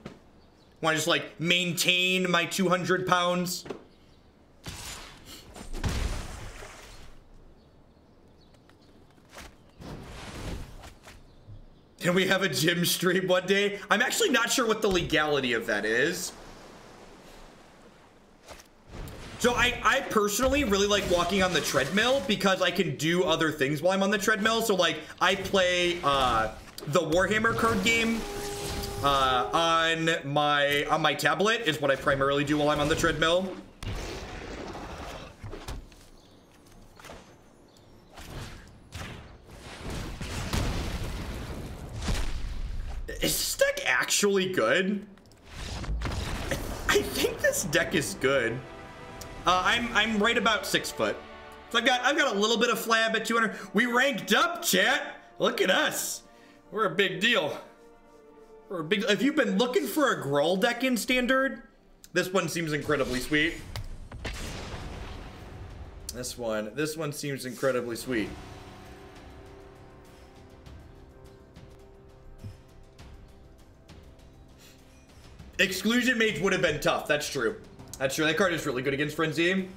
A: Want to just maintain my 200 pounds. Can we have a gym stream one day? I'm actually not sure what the legality of that is. So I personally really like walking on the treadmill because I can do other things while I'm on the treadmill. So I play the Warhammer card game on my tablet is what I primarily do while I'm on the treadmill. Is this deck actually good? I think this deck is good. I'm right about 6 foot. So I've got a little bit of flab at 200. We ranked up, chat. Look at us. We're a big deal. We're a big. If you've been looking for a Gruul deck in Standard, this one seems incredibly sweet. This one seems incredibly sweet. Exclusion Mage would have been tough. That's true. That's true. That card is really good against Frenzy.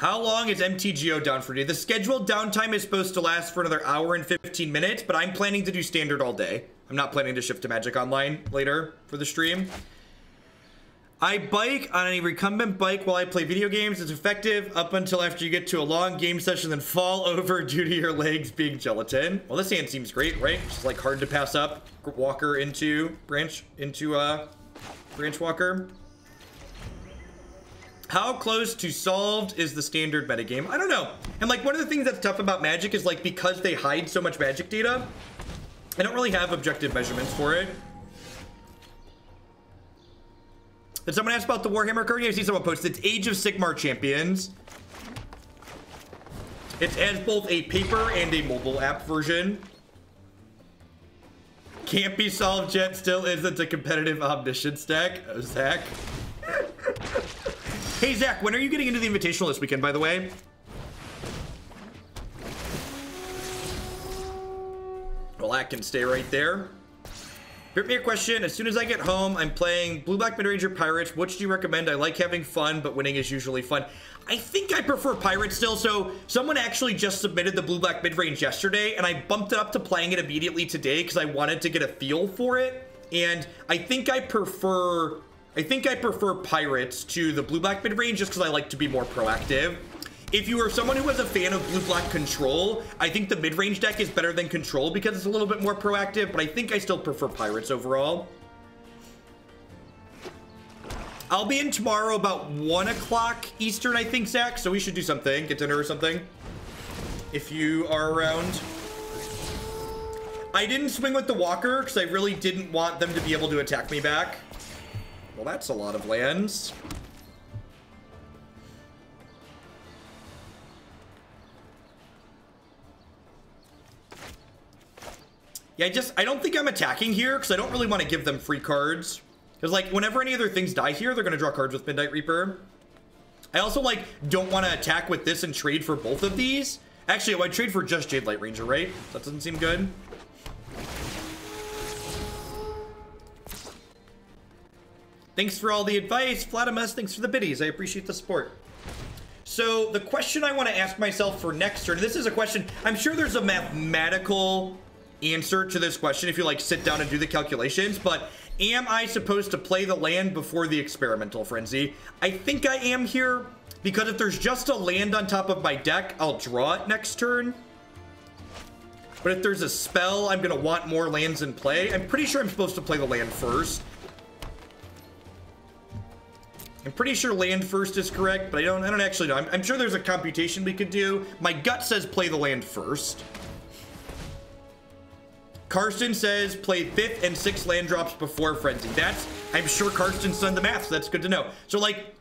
A: How long is MTGO down for today? The scheduled downtime is supposed to last for another hour and 15 minutes, but I'm planning to do standard all day. I'm not planning to shift to Magic Online later for the stream. I bike on a recumbent bike while I play video games. It's effective up until after you get to a long game session, then fall over due to your legs being gelatin. Well, this hand seems great, right? It's like hard to pass up. Walker into Branchwalker. How close to solved is the standard metagame? I don't know. And like one of the things that's tough about Magic is like because they hide so much Magic data, I don't really have objective measurements for it. Did someone ask about the Warhammer card? Yeah, I see someone post. It's Age of Sigmar Champions. It has both a paper and a mobile app version. Can't be solved yet. Still isn't a competitive Omniscience deck. Oh, Zach. Hey, Zach, when are you getting into the Invitational this weekend, by the way? Well, that can stay right there. Here's me a question. As soon as I get home, I'm playing Blue-Black Midranger Pirates. Which do you recommend? I like having fun, but winning is usually fun. I think I prefer Pirates still. So someone actually just submitted the Blue-Black Midrange yesterday, and I bumped it up to playing it immediately today because I wanted to get a feel for it. And I think I prefer Pirates to the Blue-Black Midrange just because I like to be more proactive. If you are someone who is a fan of Blue-Black Control, I think the mid-range deck is better than Control because it's a little bit more proactive, but I think I still prefer Pirates overall. I'll be in tomorrow about 1 o'clock Eastern, I think, Zach, so we should do something, get dinner or something, if you are around. I didn't swing with the Walker because I really didn't want them to be able to attack me back. Well, that's a lot of lands. Yeah, I don't think I'm attacking here because I don't really want to give them free cards. Because, like, whenever any other things die here, they're going to draw cards with Midnight Reaper. I also, like, don't want to attack with this and trade for both of these. Actually, I would trade for just Jadelight Ranger, right? That doesn't seem good. Thanks for all the advice, Flatimus. Thanks for the biddies. I appreciate the support. So, the question I want to ask myself for next turn, this is a question, I'm sure there's a mathematical answer to this question if you like sit down and do the calculations, but am I supposed to play the land before the Experimental Frenzy? I think I am here because if there's just a land on top of my deck, I'll draw it next turn. But if there's a spell, I'm gonna want more lands in play. I'm pretty sure I'm supposed to play the land first. I'm pretty sure land first is correct, but I don't actually know. I'm sure there's a computation we could do. My gut says play the land first. Karsten says play 5th and 6th land drops before Frenzy. I'm sure Karsten's done the math, so that's good to know. So, like,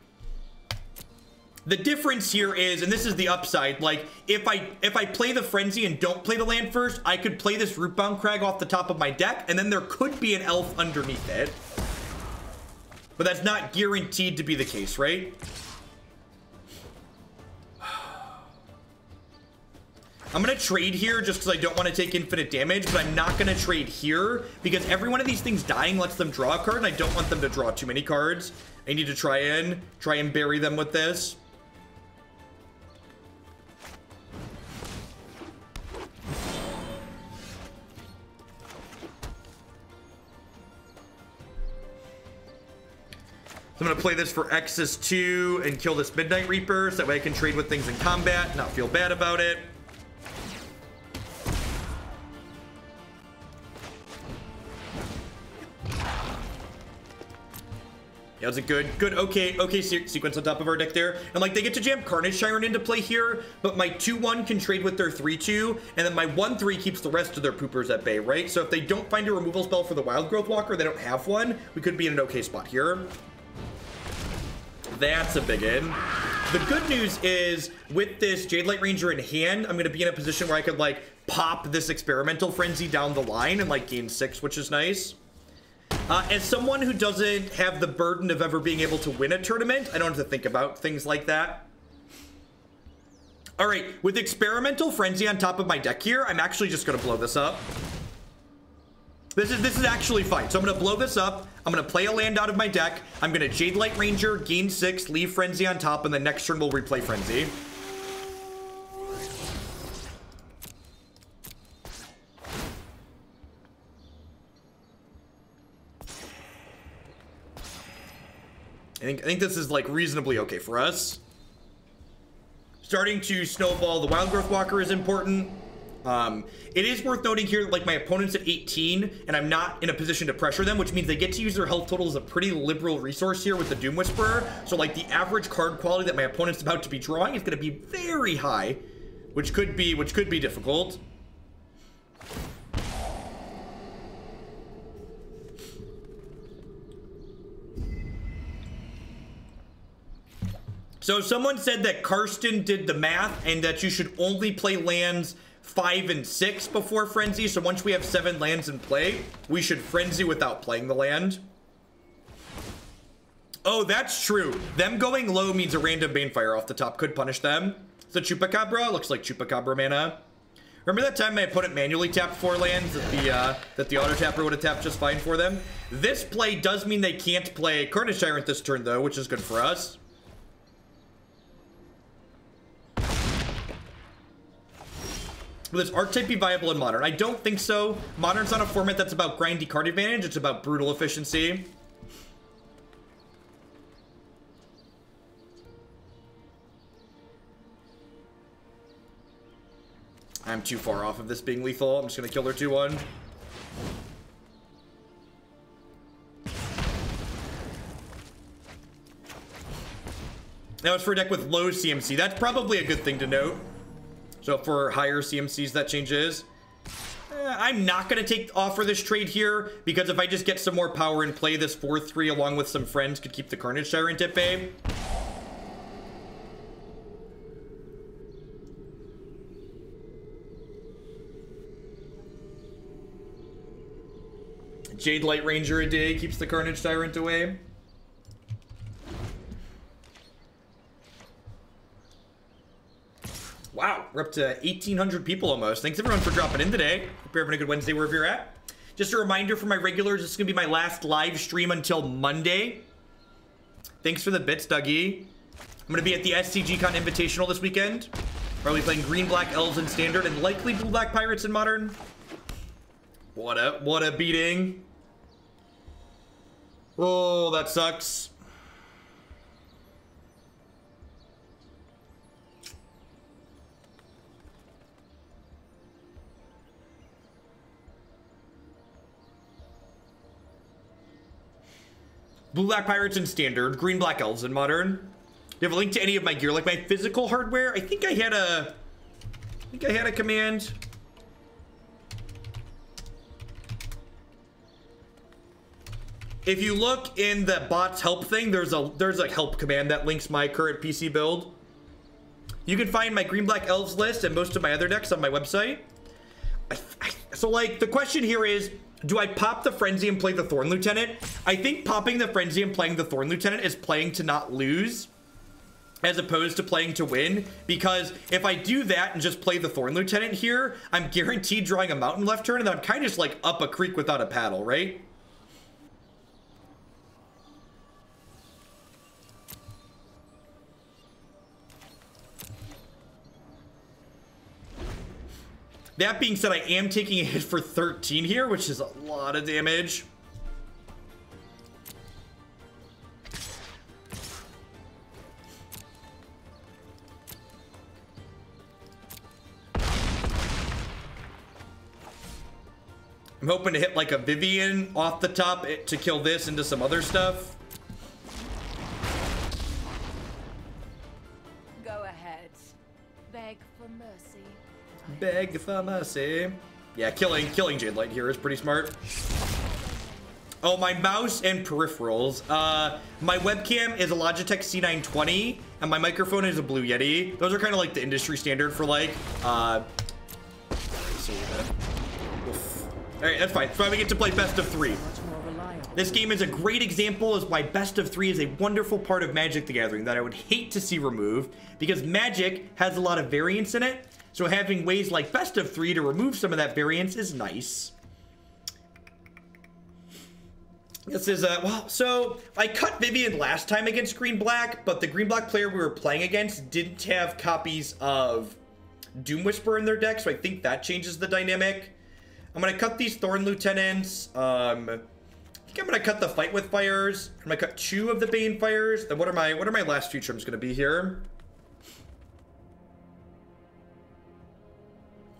A: the difference here is, and this is the upside, like, if I play the Frenzy and don't play the land first, I could play this Rootbound Crag off the top of my deck, and then there could be an elf underneath it. But that's not guaranteed to be the case, right? I'm going to trade here just because I don't want to take infinite damage, but I'm not going to trade here because every one of these things dying lets them draw a card, and I don't want them to draw too many cards. I need to try and bury them with this. I'm going to play this for X's 2 and kill this Midnight Reaper so that way I can trade with things in combat, not feel bad about it. Yeah, it's a good, okay sequence on top of our deck there. And like they get to jam Carnage Tyrant into play here, but my 2/1 can trade with their 3/2, and then my 1/3 keeps the rest of their poopers at bay, right? So if they don't find a removal spell for the Wildgrowth Walker, they don't have one, we could be in an okay spot here. That's a big in. The good news is with this Jadelight Ranger in hand, I'm going to be in a position where I could like pop this Experimental Frenzy down the line and like gain 6, which is nice. As someone who doesn't have the burden of ever being able to win a tournament, I don't have to think about things like that. All right, with Experimental Frenzy on top of my deck here, I'm actually just going to blow this up. This is actually fine. So I'm going to blow this up. I'm going to play a land out of my deck. I'm going to Jadelight Ranger, gain 6, leave Frenzy on top, and then next turn we'll replay Frenzy. I think this is like reasonably okay for us. Starting to snowball the Wildgrowth Walker is important. It is worth noting here that like my opponent's at 18 and I'm not in a position to pressure them, which means they get to use their health total as a pretty liberal resource here with the Doom Whisperer. So like the average card quality that my opponent's about to be drawing is going to be very high, which could be difficult. So someone said that Karsten did the math and that you should only play lands 5 and 6 before Frenzy. So once we have 7 lands in play, we should Frenzy without playing the land. Oh, that's true. Them going low means a random Banefire off the top could punish them. The Chupacabra looks like Chupacabra mana. Remember that time my opponent manually tapped 4 lands that the auto tapper would have tapped just fine for them? This play does mean they can't play Carnage Tyrant this turn though, which is good for us. Will this archetype be viable in Modern? I don't think so. Modern's not a format that's about grindy card advantage. It's about brutal efficiency. I'm too far off of this being lethal. I'm just going to kill their 2-1. Now it's for a deck with low CMC. That's probably a good thing to note. So for higher CMCs, that changes. I'm not going to offer this trade here because if I just get some more power and play this 4-3 along with some friends could keep the Carnage Tyrant at bay. Jadelight Ranger a day keeps the Carnage Tyrant away. Wow, we're up to 1,800 people almost. Thanks everyone for dropping in today. Hope you're having a good Wednesday wherever you're at. Just a reminder for my regulars, this is going to be my last live stream until Monday. Thanks for the bits, Dougie. I'm going to be at the SCG Con Invitational this weekend. Probably playing Green-Black Elves in Standard and likely Blue-Black Pirates in Modern. What a beating. Oh, that sucks. Blue-Black Pirates in Standard, Green-Black Elves in Modern. Do you have a link to any of my gear, like my physical hardware? I think I had a command. If you look in the bot's help thing, there's a help command that links my current PC build. You can find my Green-Black Elves list and most of my other decks on my website. So like the question here is, do I pop the Frenzy and play the Thorn Lieutenant? I think popping the Frenzy and playing the Thorn Lieutenant is playing to not lose as opposed to playing to win, because if I do that and just play the Thorn Lieutenant here, I'm guaranteed drawing a mountain left turn and then I'm kind of just like up a creek without a paddle, right? That being said, I am taking a hit for 13 here, which is a lot of damage. I'm hoping to hit like a Vivien off the top to kill this into some other stuff.
B: Go ahead. Beg for mercy.
A: Beg for mercy. Yeah, killing Jadelight here is pretty smart. Oh, my mouse and peripherals. My webcam is a Logitech C920, and my microphone is a Blue Yeti. Those are kind of like the industry standard for like, All right, that's fine. So I get to play best of 3. This game is a great example as why best of 3 is a wonderful part of Magic the Gathering that I would hate to see removed, because Magic has a lot of variance in it. So having ways like best of 3 to remove some of that variance is nice. This is well, so I cut Vivien last time against Green-Black, but the Green-Black player we were playing against didn't have copies of Doom Whisperer in their deck, so I think that changes the dynamic. I'm gonna cut these Thorn Lieutenants. think I'm gonna cut the Fight with Fires. I'm gonna cut 2 of the Banefires. Then what are my last few trims gonna be here?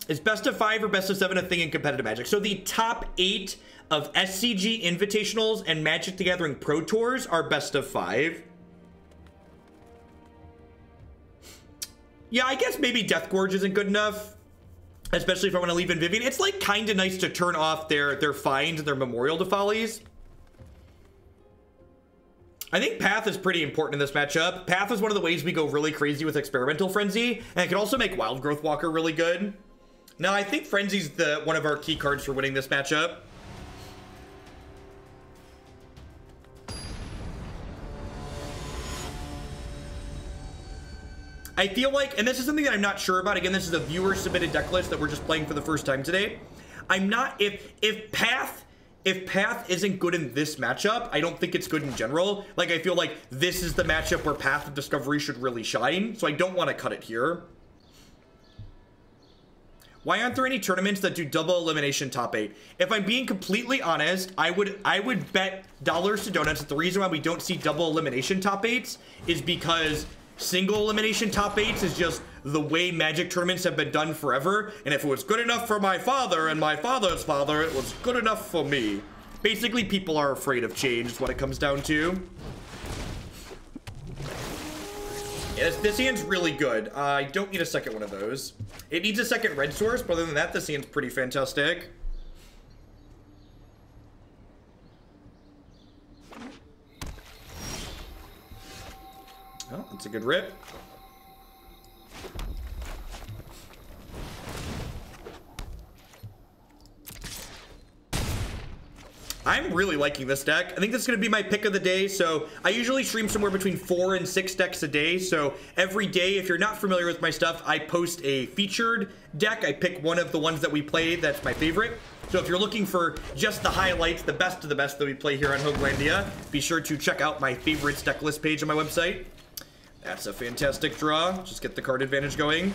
A: Is best of 5 or best of 7 a thing in competitive Magic? So the top 8 of SCG Invitationals and Magic the Gathering Pro Tours are best of 5. Yeah, I guess maybe Deathgorge isn't good enough, especially if I want to leave in Vivien. It's like kind of nice to turn off their finds and their Memorial to Follies. I think Path is pretty important in this matchup. Path is one of the ways we go really crazy with Experimental Frenzy, and it can also make Wildgrowth Walker really good. Now, I think Frenzy's one of our key cards for winning this matchup. I feel like, and this is something that I'm not sure about, again, this is a viewer submitted deck list that we're just playing for the first time today. I'm not, if Path isn't good in this matchup, I don't think it's good in general. Like, I feel like this is the matchup where Path of Discovery should really shine, so I don't want to cut it here. Why aren't there any tournaments that do double elimination top 8? If I'm being completely honest, I would bet dollars to donuts that the reason why we don't see double elimination top 8s is because single elimination top 8s is just the way Magic tournaments have been done forever, and if it was good enough for my father and my father's father, it was good enough for me. Basically, people are afraid of change is what it comes down to. Yeah, this hand's really good. I don't need a second one of those. It needs a second red source, but other than that, this hand's pretty fantastic. Oh, that's a good rip. I'm really liking this deck. I think this is going to be my pick of the day. So I usually stream somewhere between 4 and 6 decks a day. So every day, if you're not familiar with my stuff, I post a featured deck. I pick one of the ones that we play that's my favorite. So if you're looking for just the highlights, the best of the best that we play here on Hoaglandia, be sure to check out my favorites deck list page on my website. That's a fantastic draw. Just get the card advantage going.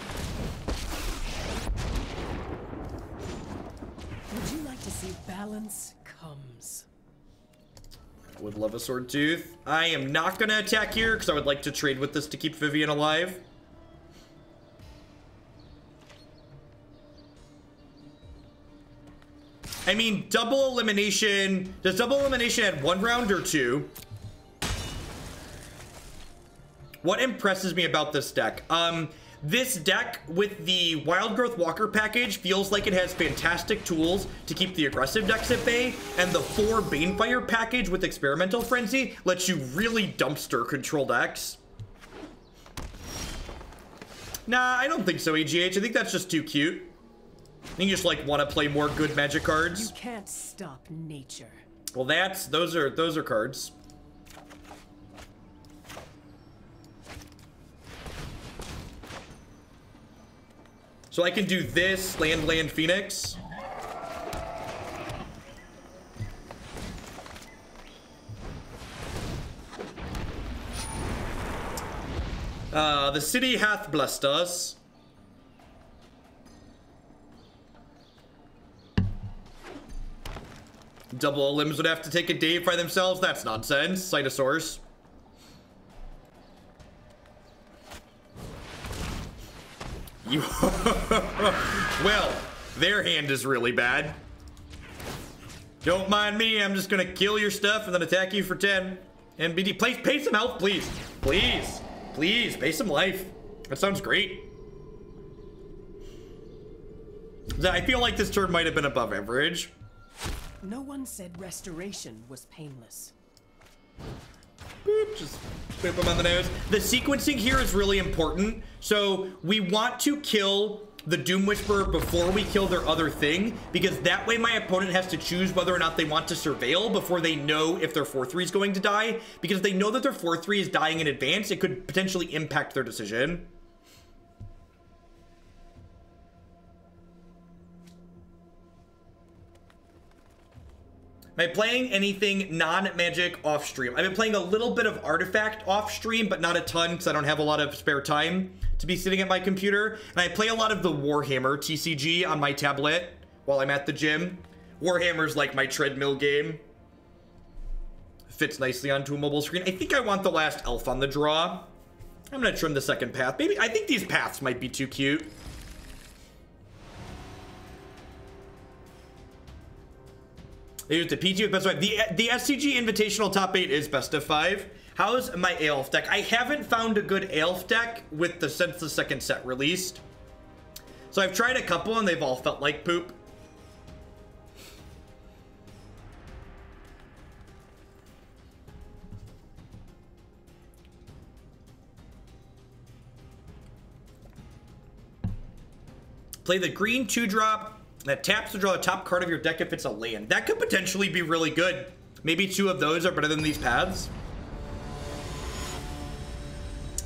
B: Would you like to see balance comes?
A: Would love a Swordtooth. I am not going to attack here because I would like to trade with this to keep Vivien alive. I mean, double elimination. Does double elimination add 1 round or 2? What impresses me about this deck? This deck with the Wildgrowth Walker package feels like it has fantastic tools to keep the aggressive decks at bay, and the 4 Banefire package with Experimental Frenzy lets you really dumpster control decks. Nah, I don't think so, EGH. I think that's just too cute. I think you just like want to play more good Magic cards.
B: You can't stop nature.
A: Well, those are cards. So I can do this, land, Phoenix. The city hath blessed us. Double limbs would have to take a day by themselves. That's nonsense. Cite a source. You well, their hand is really bad. Don't mind me, I'm just gonna kill your stuff and then attack you for 10. MBD, pay some health, please. Please, pay some life. That sounds great. I feel like this turn might have been above average.
B: No one said restoration was painless.
A: Boop, just boop him on the nose. The sequencing here is really important. So we want to kill the Doom Whisperer before we kill their other thing, because that way my opponent has to choose whether or not they want to surveil before they know if their 4/3 is going to die. Because if they know that their 4/3 is dying in advance, it could potentially impact their decision. Am I playing anything non-Magic off-stream? I've been playing a little bit of Artifact off-stream, but not a ton because I don't have a lot of spare time to be sitting at my computer. And I play a lot of the Warhammer TCG on my tablet while I'm at the gym. Warhammer's like my treadmill game. fits nicely onto a mobile screen. I think I want the last elf on the draw. I'm gonna trim the second path. Maybe, I think these paths might be too cute. They used the PT with best of 5. The SCG Invitational top 8 is best of 5. How's my Elf deck? I haven't found a good Elf deck since the second set released. So I've tried a couple and they've all felt like poop. Play the green 2-drop that taps to draw the top card of your deck if it's a land. That could potentially be really good. Maybe 2 of those are better than these paths.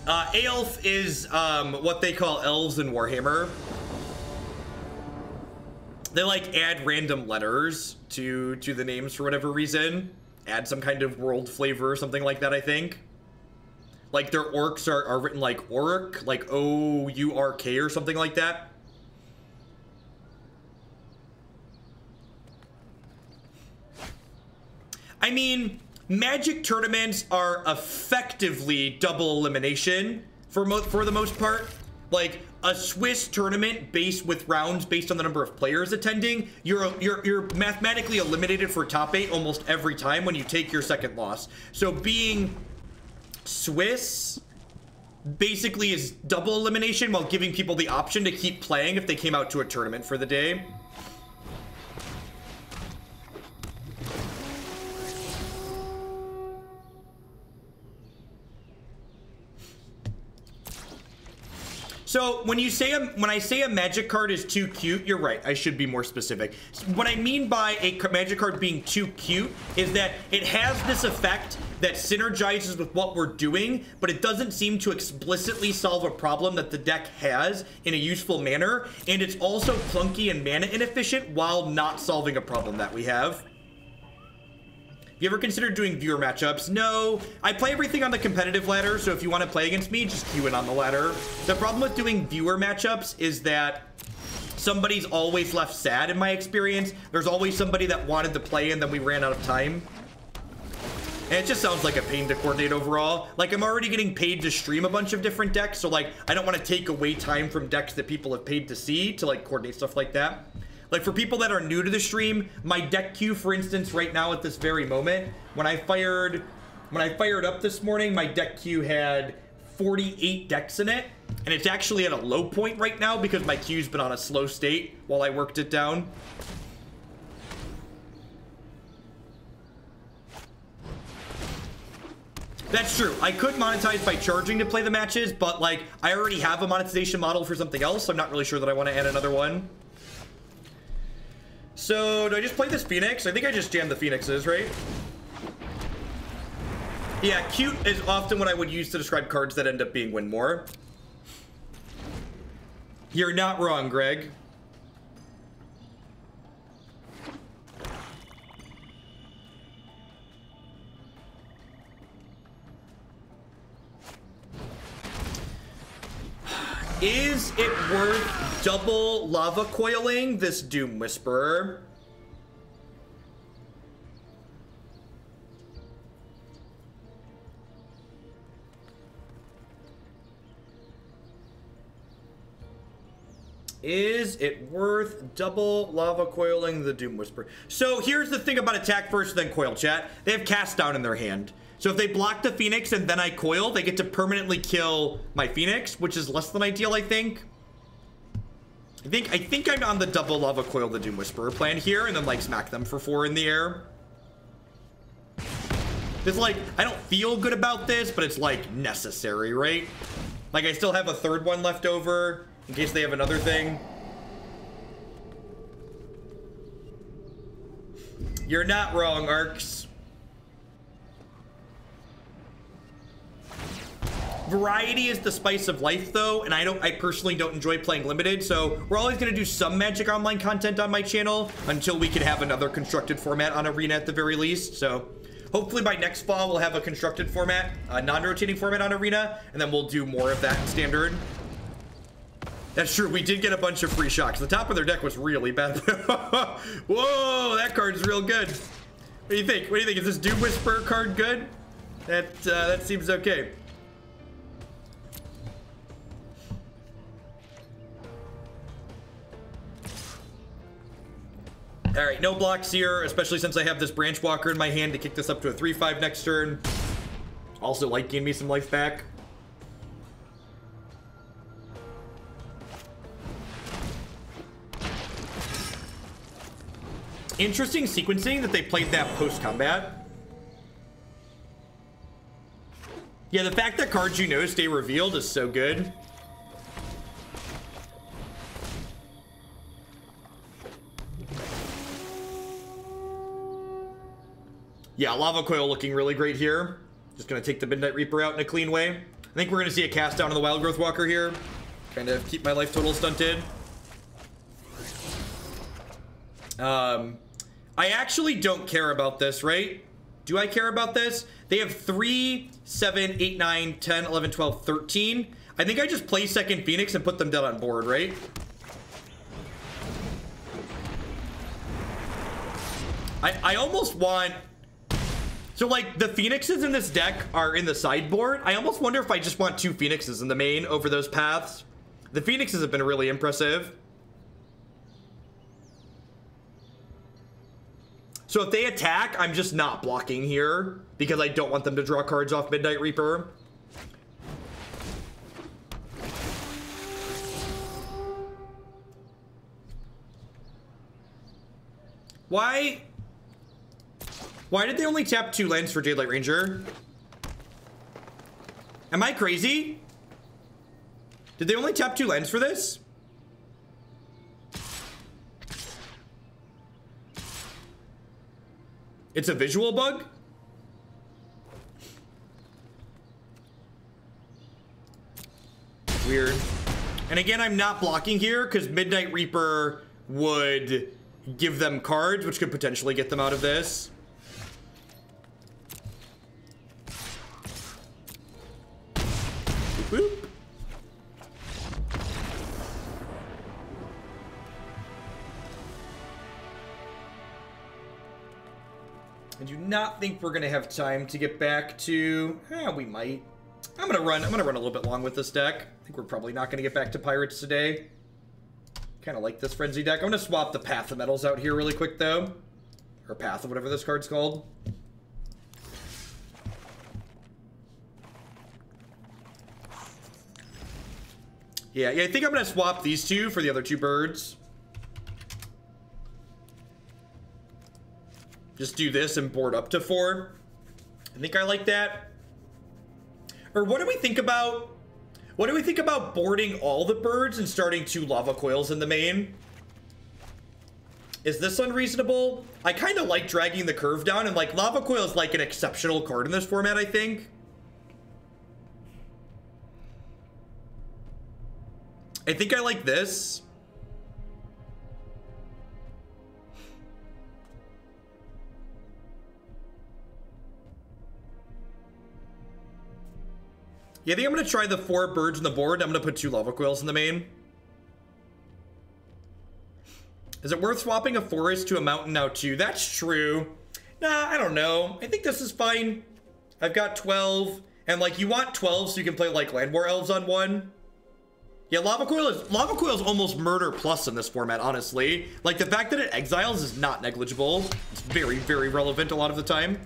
A: Elf is what they call elves in Warhammer. They like add random letters to the names for whatever reason. Add some kind of world flavor or something like that, I think. Like their orcs are written like orc, like O-U-R-K or something like that. I mean, Magic tournaments are effectively double elimination for the most part. Like a Swiss tournament with rounds based on the number of players attending, you're mathematically eliminated for top 8 almost every time when you take your second loss. So being Swiss basically is double elimination while giving people the option to keep playing if they came out to a tournament for the day. So when I say a magic card is too cute, you're right. I should be more specific. What I mean by a magic card being too cute is that it has this effect that synergizes with what we're doing, but it doesn't seem to explicitly solve a problem that the deck has in a useful manner. And it's also clunky and mana inefficient while not solving a problem that we have. You ever considered doing viewer matchups? No. I play everything on the competitive ladder, so if you want to play against me, just queue in on the ladder. The problem with doing viewer matchups is that somebody's always left sad in my experience. There's always somebody that wanted to play and then we ran out of time. And it just sounds like a pain to coordinate overall. Like, I'm already getting paid to stream a bunch of different decks, so like, I don't want to take away time from decks that people have paid to see to like coordinate stuff like that. Like, for people that are new to the stream, my deck queue, for instance, right now at this very moment, when I fired up this morning, my deck queue had 48 decks in it, and it's actually at a low point right now because my queue's been on a slow state while I worked it down. That's true. I could monetize by charging to play the matches, but like, I already have a monetization model for something else, so I'm not really sure that I want to add another one. So, do I just play this Phoenix? I think I just jammed the Phoenixes, right? Yeah, cute is often what I would use to describe cards that end up being win more. You're not wrong, Greg. Is it worth double lava coiling this Doom Whisperer? Is it worth double lava coiling the Doom Whisperer? So here's the thing about attack first, then coil, chat. They have cast down in their hand. So if they block the Phoenix and then I coil, they get to permanently kill my Phoenix, which is less than ideal, I think. I think I'm on the double lava coil the Doom Whisperer plan here, and then like smack them for 4 in the air. It's like, I don't feel good about this, but it's like necessary, right? Like, I still have a third one left over in case they have another thing. You're not wrong, Arcs. Variety is the spice of life, though, and I personally don't enjoy playing limited, so we're always going to do some Magic Online content on my channel until we can have another constructed format on Arena at the very least. So hopefully by next fall we'll have a constructed format, a non-rotating format on Arena, and then we'll do more of that in Standard. That's true, we did get a bunch of free shocks. The top of their deck was really bad. Whoa, that card's real good. do you think? What do you think? Is this Doom Whisperer card good? That seems okay. All right, no blocks here, especially since I have this Branchwalker in my hand to kick this up to a 3/5 next turn. Also, like, gain me some life back. Interesting sequencing that they played that post-combat. Yeah, the fact that cards you know stay revealed is so good. Yeah, Lava Coil looking really great here. Just gonna take the Midnight Reaper out in a clean way. I think we're gonna see a cast down on the Wildgrowth Walker here. Kind of keep my life total stunted. I actually don't care about this, right? Do I care about this? They have 3, 7, 8, 9, 10, 11, 12, 13. I think I just play second Phoenix and put them dead on board, right? I almost want... So, like, the Phoenixes in this deck are in the sideboard. I almost wonder if I just want 2 Phoenixes in the main over those paths. The Phoenixes have been really impressive. So if they attack, I'm just not blocking here because I don't want them to draw cards off Midnight Reaper. Why did they only tap 2 lands for Jadelight Ranger? Am I crazy? Did they only tap 2 lands for this? It's a visual bug? Weird. And again, I'm not blocking here because Midnight Reaper would give them cards, which could potentially get them out of this. Boop. I do not think we're gonna have time to get back to... we might. I'm gonna run a little bit long with this deck. I think we're probably not gonna get back to Pirates today. Kind of like this Frenzy deck. I'm gonna swap the Path of Metals out here really quick, though. Or Path of whatever this card's called. Yeah, I think I'm gonna swap these 2 for the other 2 birds. Just do this and board up to 4. I think I like that. Or what do we think about... What do we think about boarding all the birds and starting 2 Lava Coils in the main? Is this unreasonable? I kind of like dragging the curve down, and like Lava Coil is like an exceptional card in this format, I think. I think I like this. Yeah, I think I'm going to try the 4 birds on the board. I'm going to put 2 Lava Coils in the main. Is it worth swapping a forest to a mountain now too? That's true. Nah, I don't know. I think this is fine. I've got 12. And like, you want 12 so you can play like Llanowar Elves on 1. Yeah, Lava Coil is almost murder plus in this format, honestly. Like, the fact that it exiles is not negligible. It's very, very relevant a lot of the time.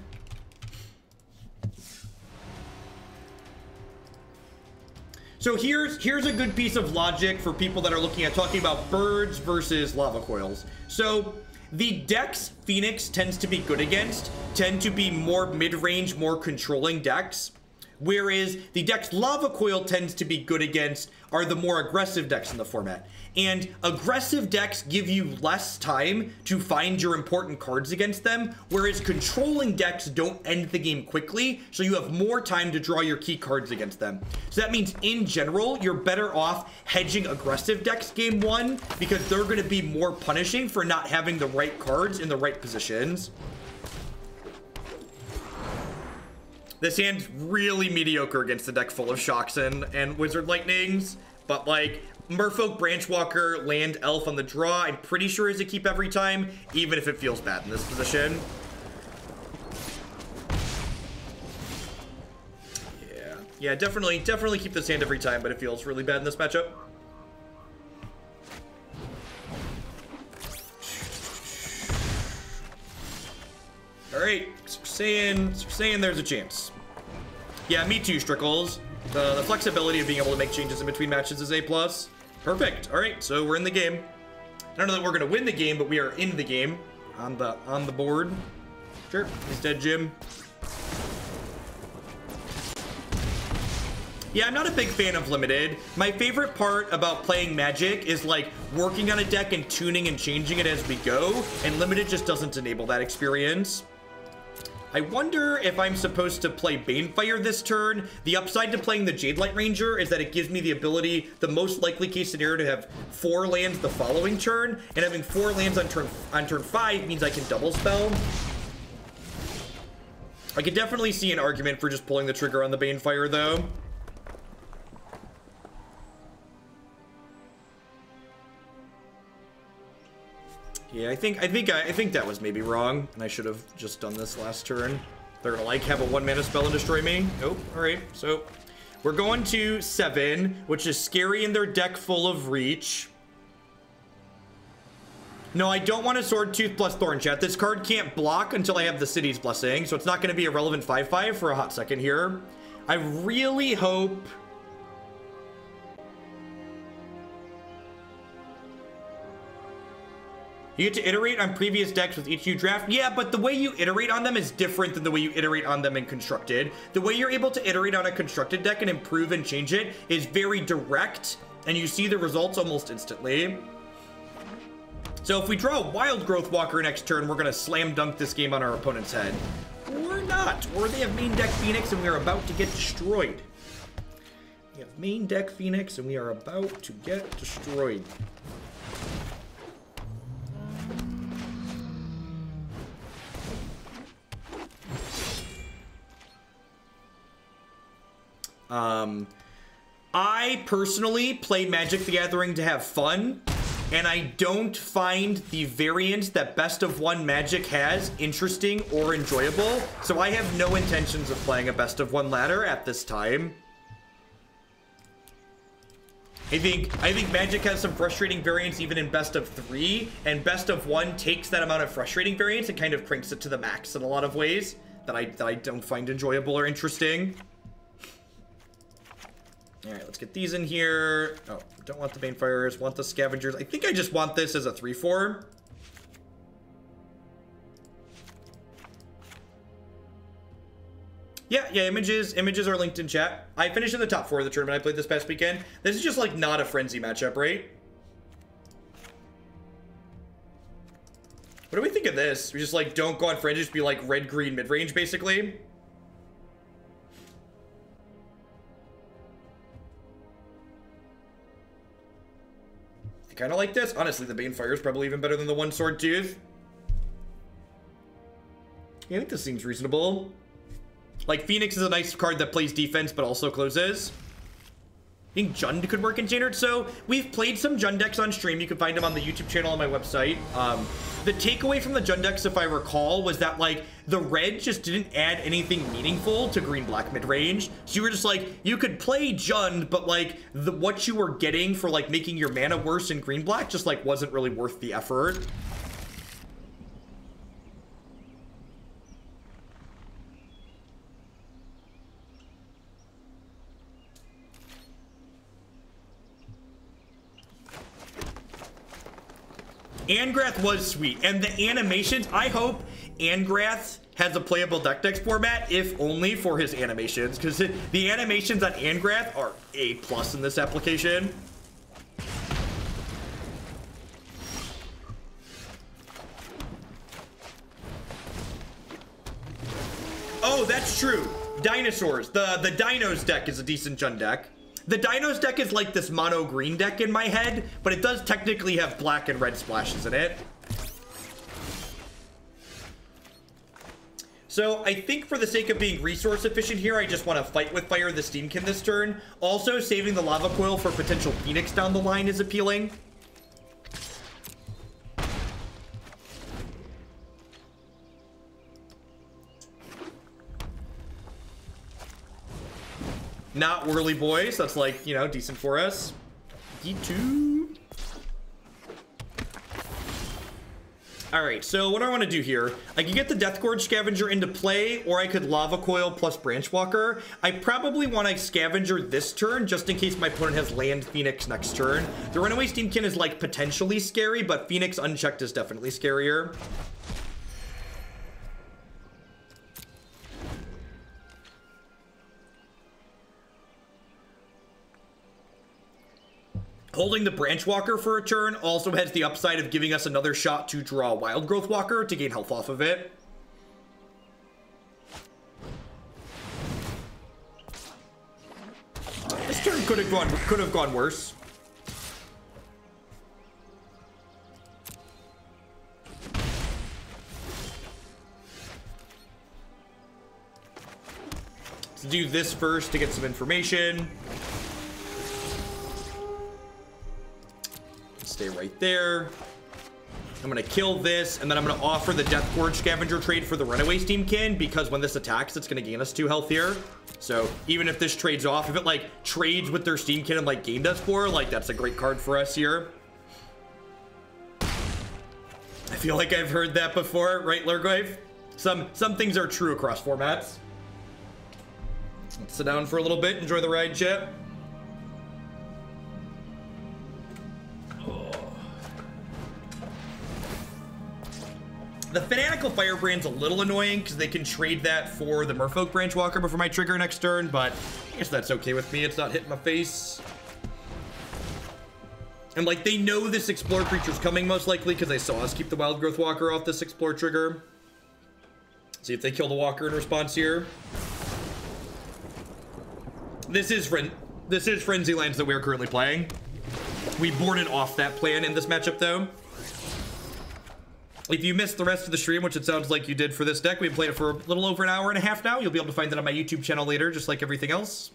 A: So here's a good piece of logic for people that are looking at talking about birds versus Lava Coils. So the decks Phoenix tends to be good against tend to be more mid-range, more controlling decks. Whereas the decks Lava Coil tends to be good against are the more aggressive decks in the format. And aggressive decks give you less time to find your important cards against them, whereas controlling decks don't end the game quickly, so you have more time to draw your key cards against them. So that means, in general, you're better off hedging aggressive decks game 1, because they're going to be more punishing for not having the right cards in the right positions. This hand's really mediocre against the deck full of Shocks and Wizard Lightnings, but like Merfolk Branchwalker, land elf on the draw, I'm pretty sure is a keep every time, even if it feels bad in this position. Yeah, definitely keep this hand every time, but it feels really bad in this matchup. All right, so we're saying there's a chance. Yeah, me too, Strickles. The flexibility of being able to make changes in between matches is A+. Perfect. All right, so we're in the game. I don't know that we're gonna win the game, but we are in the game on the board. Sure, he's dead, Jim. Yeah, I'm not a big fan of limited. My favorite part about playing Magic is like working on a deck and tuning and changing it as we go, and limited just doesn't enable that experience. I wonder if I'm supposed to play Banefire this turn. The upside to playing the Jadelight Ranger is that it gives me the ability, the most likely case scenario, to have 4 lands the following turn, and having 4 lands on turn 5 means I can double spell. I could definitely see an argument for just pulling the trigger on the Banefire though. Yeah, I think that was maybe wrong, and I should have just done this last turn. They're gonna like have a 1-mana spell and destroy me. Nope. All right, so we're going to 7, which is scary in their deck full of reach. No, I don't want a Swordtooth plus Thorn, chat. This card can't block until I have the City's Blessing, so it's not going to be a relevant 5/5 for a hot second here. I really hope... You get to iterate on previous decks with each new draft. Yeah, but the way you iterate on them is different than the way you iterate on them in Constructed. The way you're able to iterate on a Constructed deck and improve and change it is very direct, and you see the results almost instantly. So if we draw a Wildgrowth Walker next turn, we're going to slam dunk this game on our opponent's head. Or not. Or they have main deck Phoenix and we are about to get destroyed. We have main deck Phoenix and we are about to get destroyed. I personally play Magic the Gathering to have fun, and I don't find the variant that Best of One Magic has interesting or enjoyable, so I have no intentions of playing a Best of One ladder at this time. I think Magic has some frustrating variants even in Best of 3, and Best of 1 takes that amount of frustrating variants and kind of cranks it to the max in a lot of ways that I don't find enjoyable or interesting. All right, let's get these in here. Oh, don't want the Banefires, want the Scavengers. I think I just want this as a 3/4. Yeah, images are linked in chat. I finished in the top 4 of the tournament I played this past weekend. This is just like not a frenzy matchup, right? What do we think of this? We just like don't go on frenzy, just be like red-green mid-range basically. Kind of like this. Honestly, the Banefire is probably even better than the 1 Swordtooth. Yeah, I think this seems reasonable. Like, Phoenix is a nice card that plays defense, but also closes. I think Jund could work in standard. So, we've played some Jund decks on stream. You can find them on the YouTube channel on my website. The takeaway from the Jund decks, if I recall, was that, like, the red just didn't add anything meaningful to green-black mid-range. So you were just like, you could play Jund, but, like, what you were getting for, like, making your mana worse in green-black just, like, wasn't really worth the effort. Angrath was sweet, and the animations, I hope Angrath has a playable deck format, if only for his animations, because the animations on Angrath are A+ in this application. Oh, that's true. Dinosaurs. The Dinos deck is a decent Jund deck. The Dinos deck is like this mono green deck in my head, but it does technically have black and red splashes in it. So I think for the sake of being resource efficient here, I just want to fight with fire the Steamkin this turn. Also, saving the Lava Coil for potential Phoenix down the line is appealing. Not whirly boys. That's like, you know, decent for us. D2. Alright, so what do I want to do here? I can get the Deathgorge Scavenger into play, or I could Lava Coil plus Branchwalker. I probably want to Scavenger this turn, just in case my opponent has land Phoenix next turn. The Runaway Steamkin is, like, potentially scary, but Phoenix unchecked is definitely scarier. Holding the Branchwalker for a turn also has the upside of giving us another shot to draw Wildgrowth Walker to gain health off of it. This turn could have gone worse. Let's do this first to get some information. Stay right there. I'm gonna kill this, and then I'm gonna offer the Deathgorge Scavenger trade for the Runaway Steamkin, because when this attacks, it's gonna gain us 2 health here. So even if this trades off, if it like trades with their Steamkin and like gained us 4, like that's a great card for us here. I feel like I've heard that before, right, Lurgwave? Some things are true across formats. Let's sit down for a little bit, enjoy the ride, chat. The Fanatical Firebrand's a little annoying because they can trade that for the Merfolk Branchwalker before my trigger next turn, but I guess that's okay with me. It's not hitting my face. And like, they know this Explore creature's coming most likely because they saw us keep the Wildgrowth Walker off this Explore trigger. See if they kill the Walker in response here. This is Frenzy Lands that we're currently playing. We boarded off that plan in this matchup though. If you missed the rest of the stream, which it sounds like you did for this deck, we played it for a little over an hour and a half now. You'll be able to find that on my YouTube channel later, just like everything else.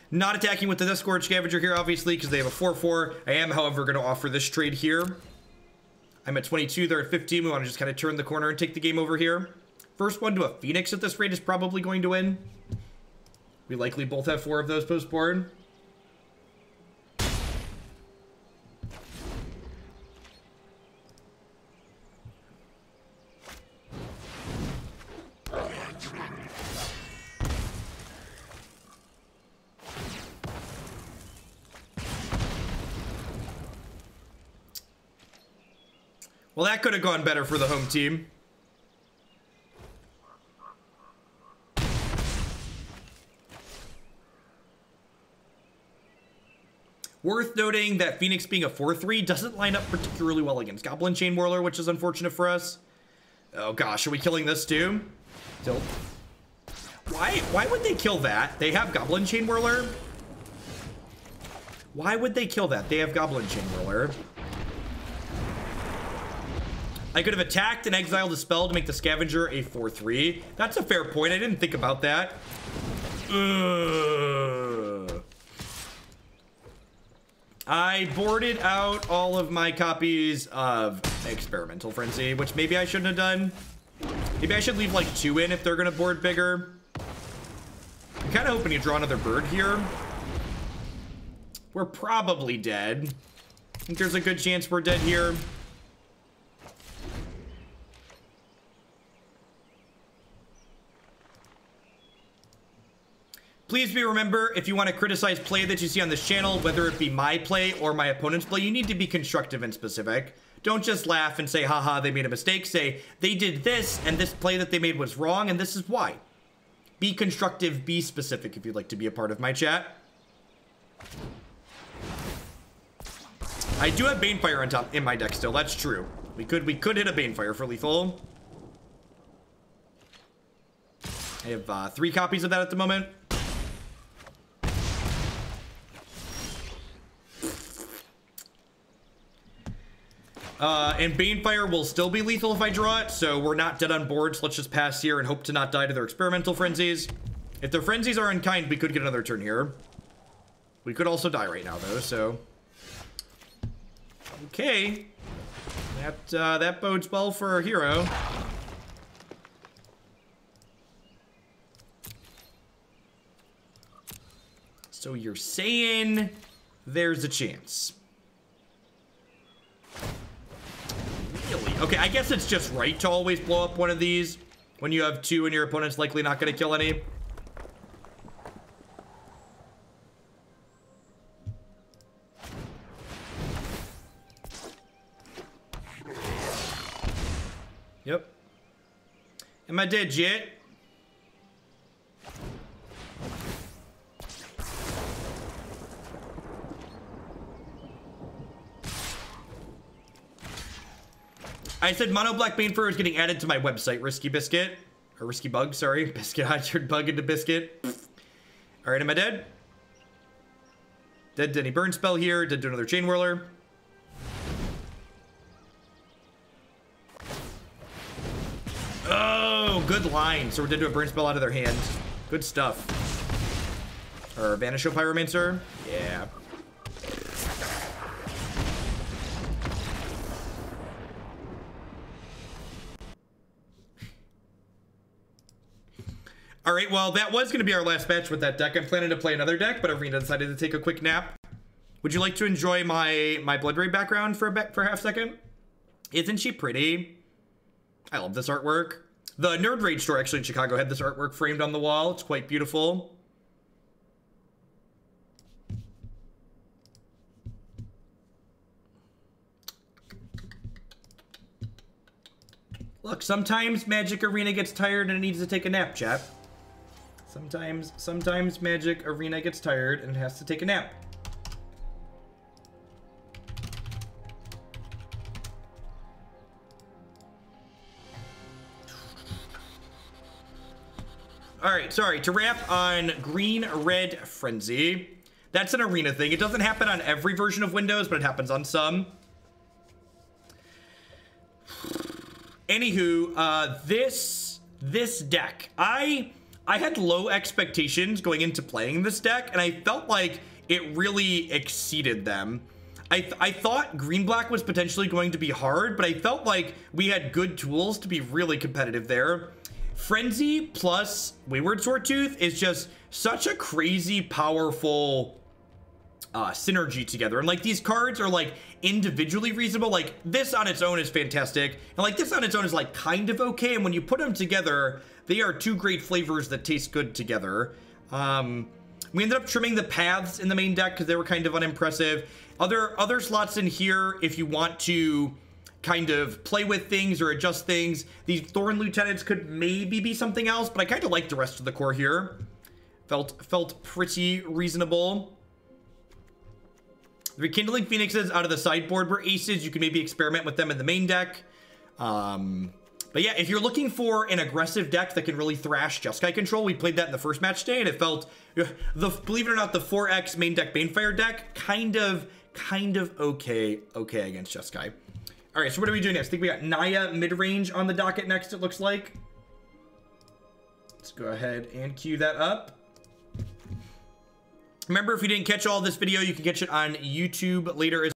A: Not attacking with the Deathgorge Scavenger here, obviously, because they have a 4/4. I am, however, going to offer this trade here. I'm at 22, they're at 15. We want to just kind of turn the corner and take the game over here. First one to a Phoenix at this rate is probably going to win. We likely both have 4 of those post-board. Well, that could have gone better for the home team. Worth noting that Phoenix being a 4/3 doesn't line up particularly well against Goblin Chain Whirler, which is unfortunate for us. Oh gosh, are we killing this too? Still. Why would they kill that? They have Goblin Chain Whirler. Why would they kill that? They have Goblin Chain Whirler. I could have attacked and exiled a spell to make the Scavenger a 4/3. That's a fair point. I didn't think about that. I boarded out all of my copies of Experimental Frenzy, which maybe I shouldn't have done. Maybe I should leave like 2 in if they're gonna board bigger. I'm kind of hoping you draw another bird here. We're probably dead. I think there's a good chance we're dead here. Please remember, if you want to criticize play that you see on this channel, whether it be my play or my opponent's play, you need to be constructive and specific. Don't just laugh and say, haha, they made a mistake. Say, they did this, and this play that they made was wrong, and this is why. Be constructive, be specific if you'd like to be a part of my chat. I do have Banefire on top in my deck still, that's true. We could hit a Banefire for lethal. I have 3 copies of that at the moment. And Banefire will still be lethal if I draw it, so we're not dead on board, so let's just pass here and hope to not die to their Experimental Frenzies. If their Frenzies are unkind, we could get another turn here. We could also die right now, though, so... Okay. That bodes well for our hero. So you're saying there's a chance. Really? Okay, I guess it's just right to always blow up one of these when you have 2 and your opponent's likely not going to kill any. Yep. Am I dead yet? I said Mono Black Banefire is getting added to my website, Risky Biscuit. Or Risky Bug, sorry. Biscuit, I turned bug into biscuit. Alright, am I dead? Dead to any burn spell here. Dead to another Chain Whirler. Oh, good line. So we're dead to a burn spell out of their hand. Good stuff. Or Vanish Pyromancer. Yeah. All right, well, that was going to be our last match with that deck. I'm planning to play another deck, but Arena decided to take a quick nap. Would you like to enjoy my Blood Raid background for a half second? Isn't she pretty? I love this artwork. The Nerd Rage store actually in Chicago had this artwork framed on the wall. It's quite beautiful. Look, sometimes Magic Arena gets tired and it needs to take a nap, chat. Sometimes Magic Arena gets tired and has to take a nap. All right, sorry, to wrap on Green-Red Frenzy. That's an Arena thing. It doesn't happen on every version of Windows, but it happens on some. Anywho, this deck, I had low expectations going into playing this deck, and I felt like it really exceeded them. I thought Green-Black was potentially going to be hard, but I felt like we had good tools to be really competitive there. Frenzy plus Wayward Swordtooth is just such a crazy, powerful synergy together. And like these cards are like individually reasonable. Like this on its own is fantastic. And like this on its own is like kind of okay. And when you put them together, they are 2 great flavors that taste good together. We ended up trimming the paths in the main deck because they were kind of unimpressive. Other slots in here, if you want to kind of play with things or adjust things, these Thorn Lieutenants could maybe be something else, but I kind of like the rest of the core here. Felt pretty reasonable. The Rekindling Phoenixes out of the sideboard were aces. You can maybe experiment with them in the main deck. But yeah, if you're looking for an aggressive deck that can really thrash Jeskai control, we played that in the first match today, and it felt, believe it or not, the 4X main deck Banefire deck, kind of okay against Jeskai. All right, so what are we doing next? I think we got Naya Midrange on the docket next, it looks like. Let's go ahead and queue that up. Remember, if you didn't catch all this video, you can catch it on YouTube later as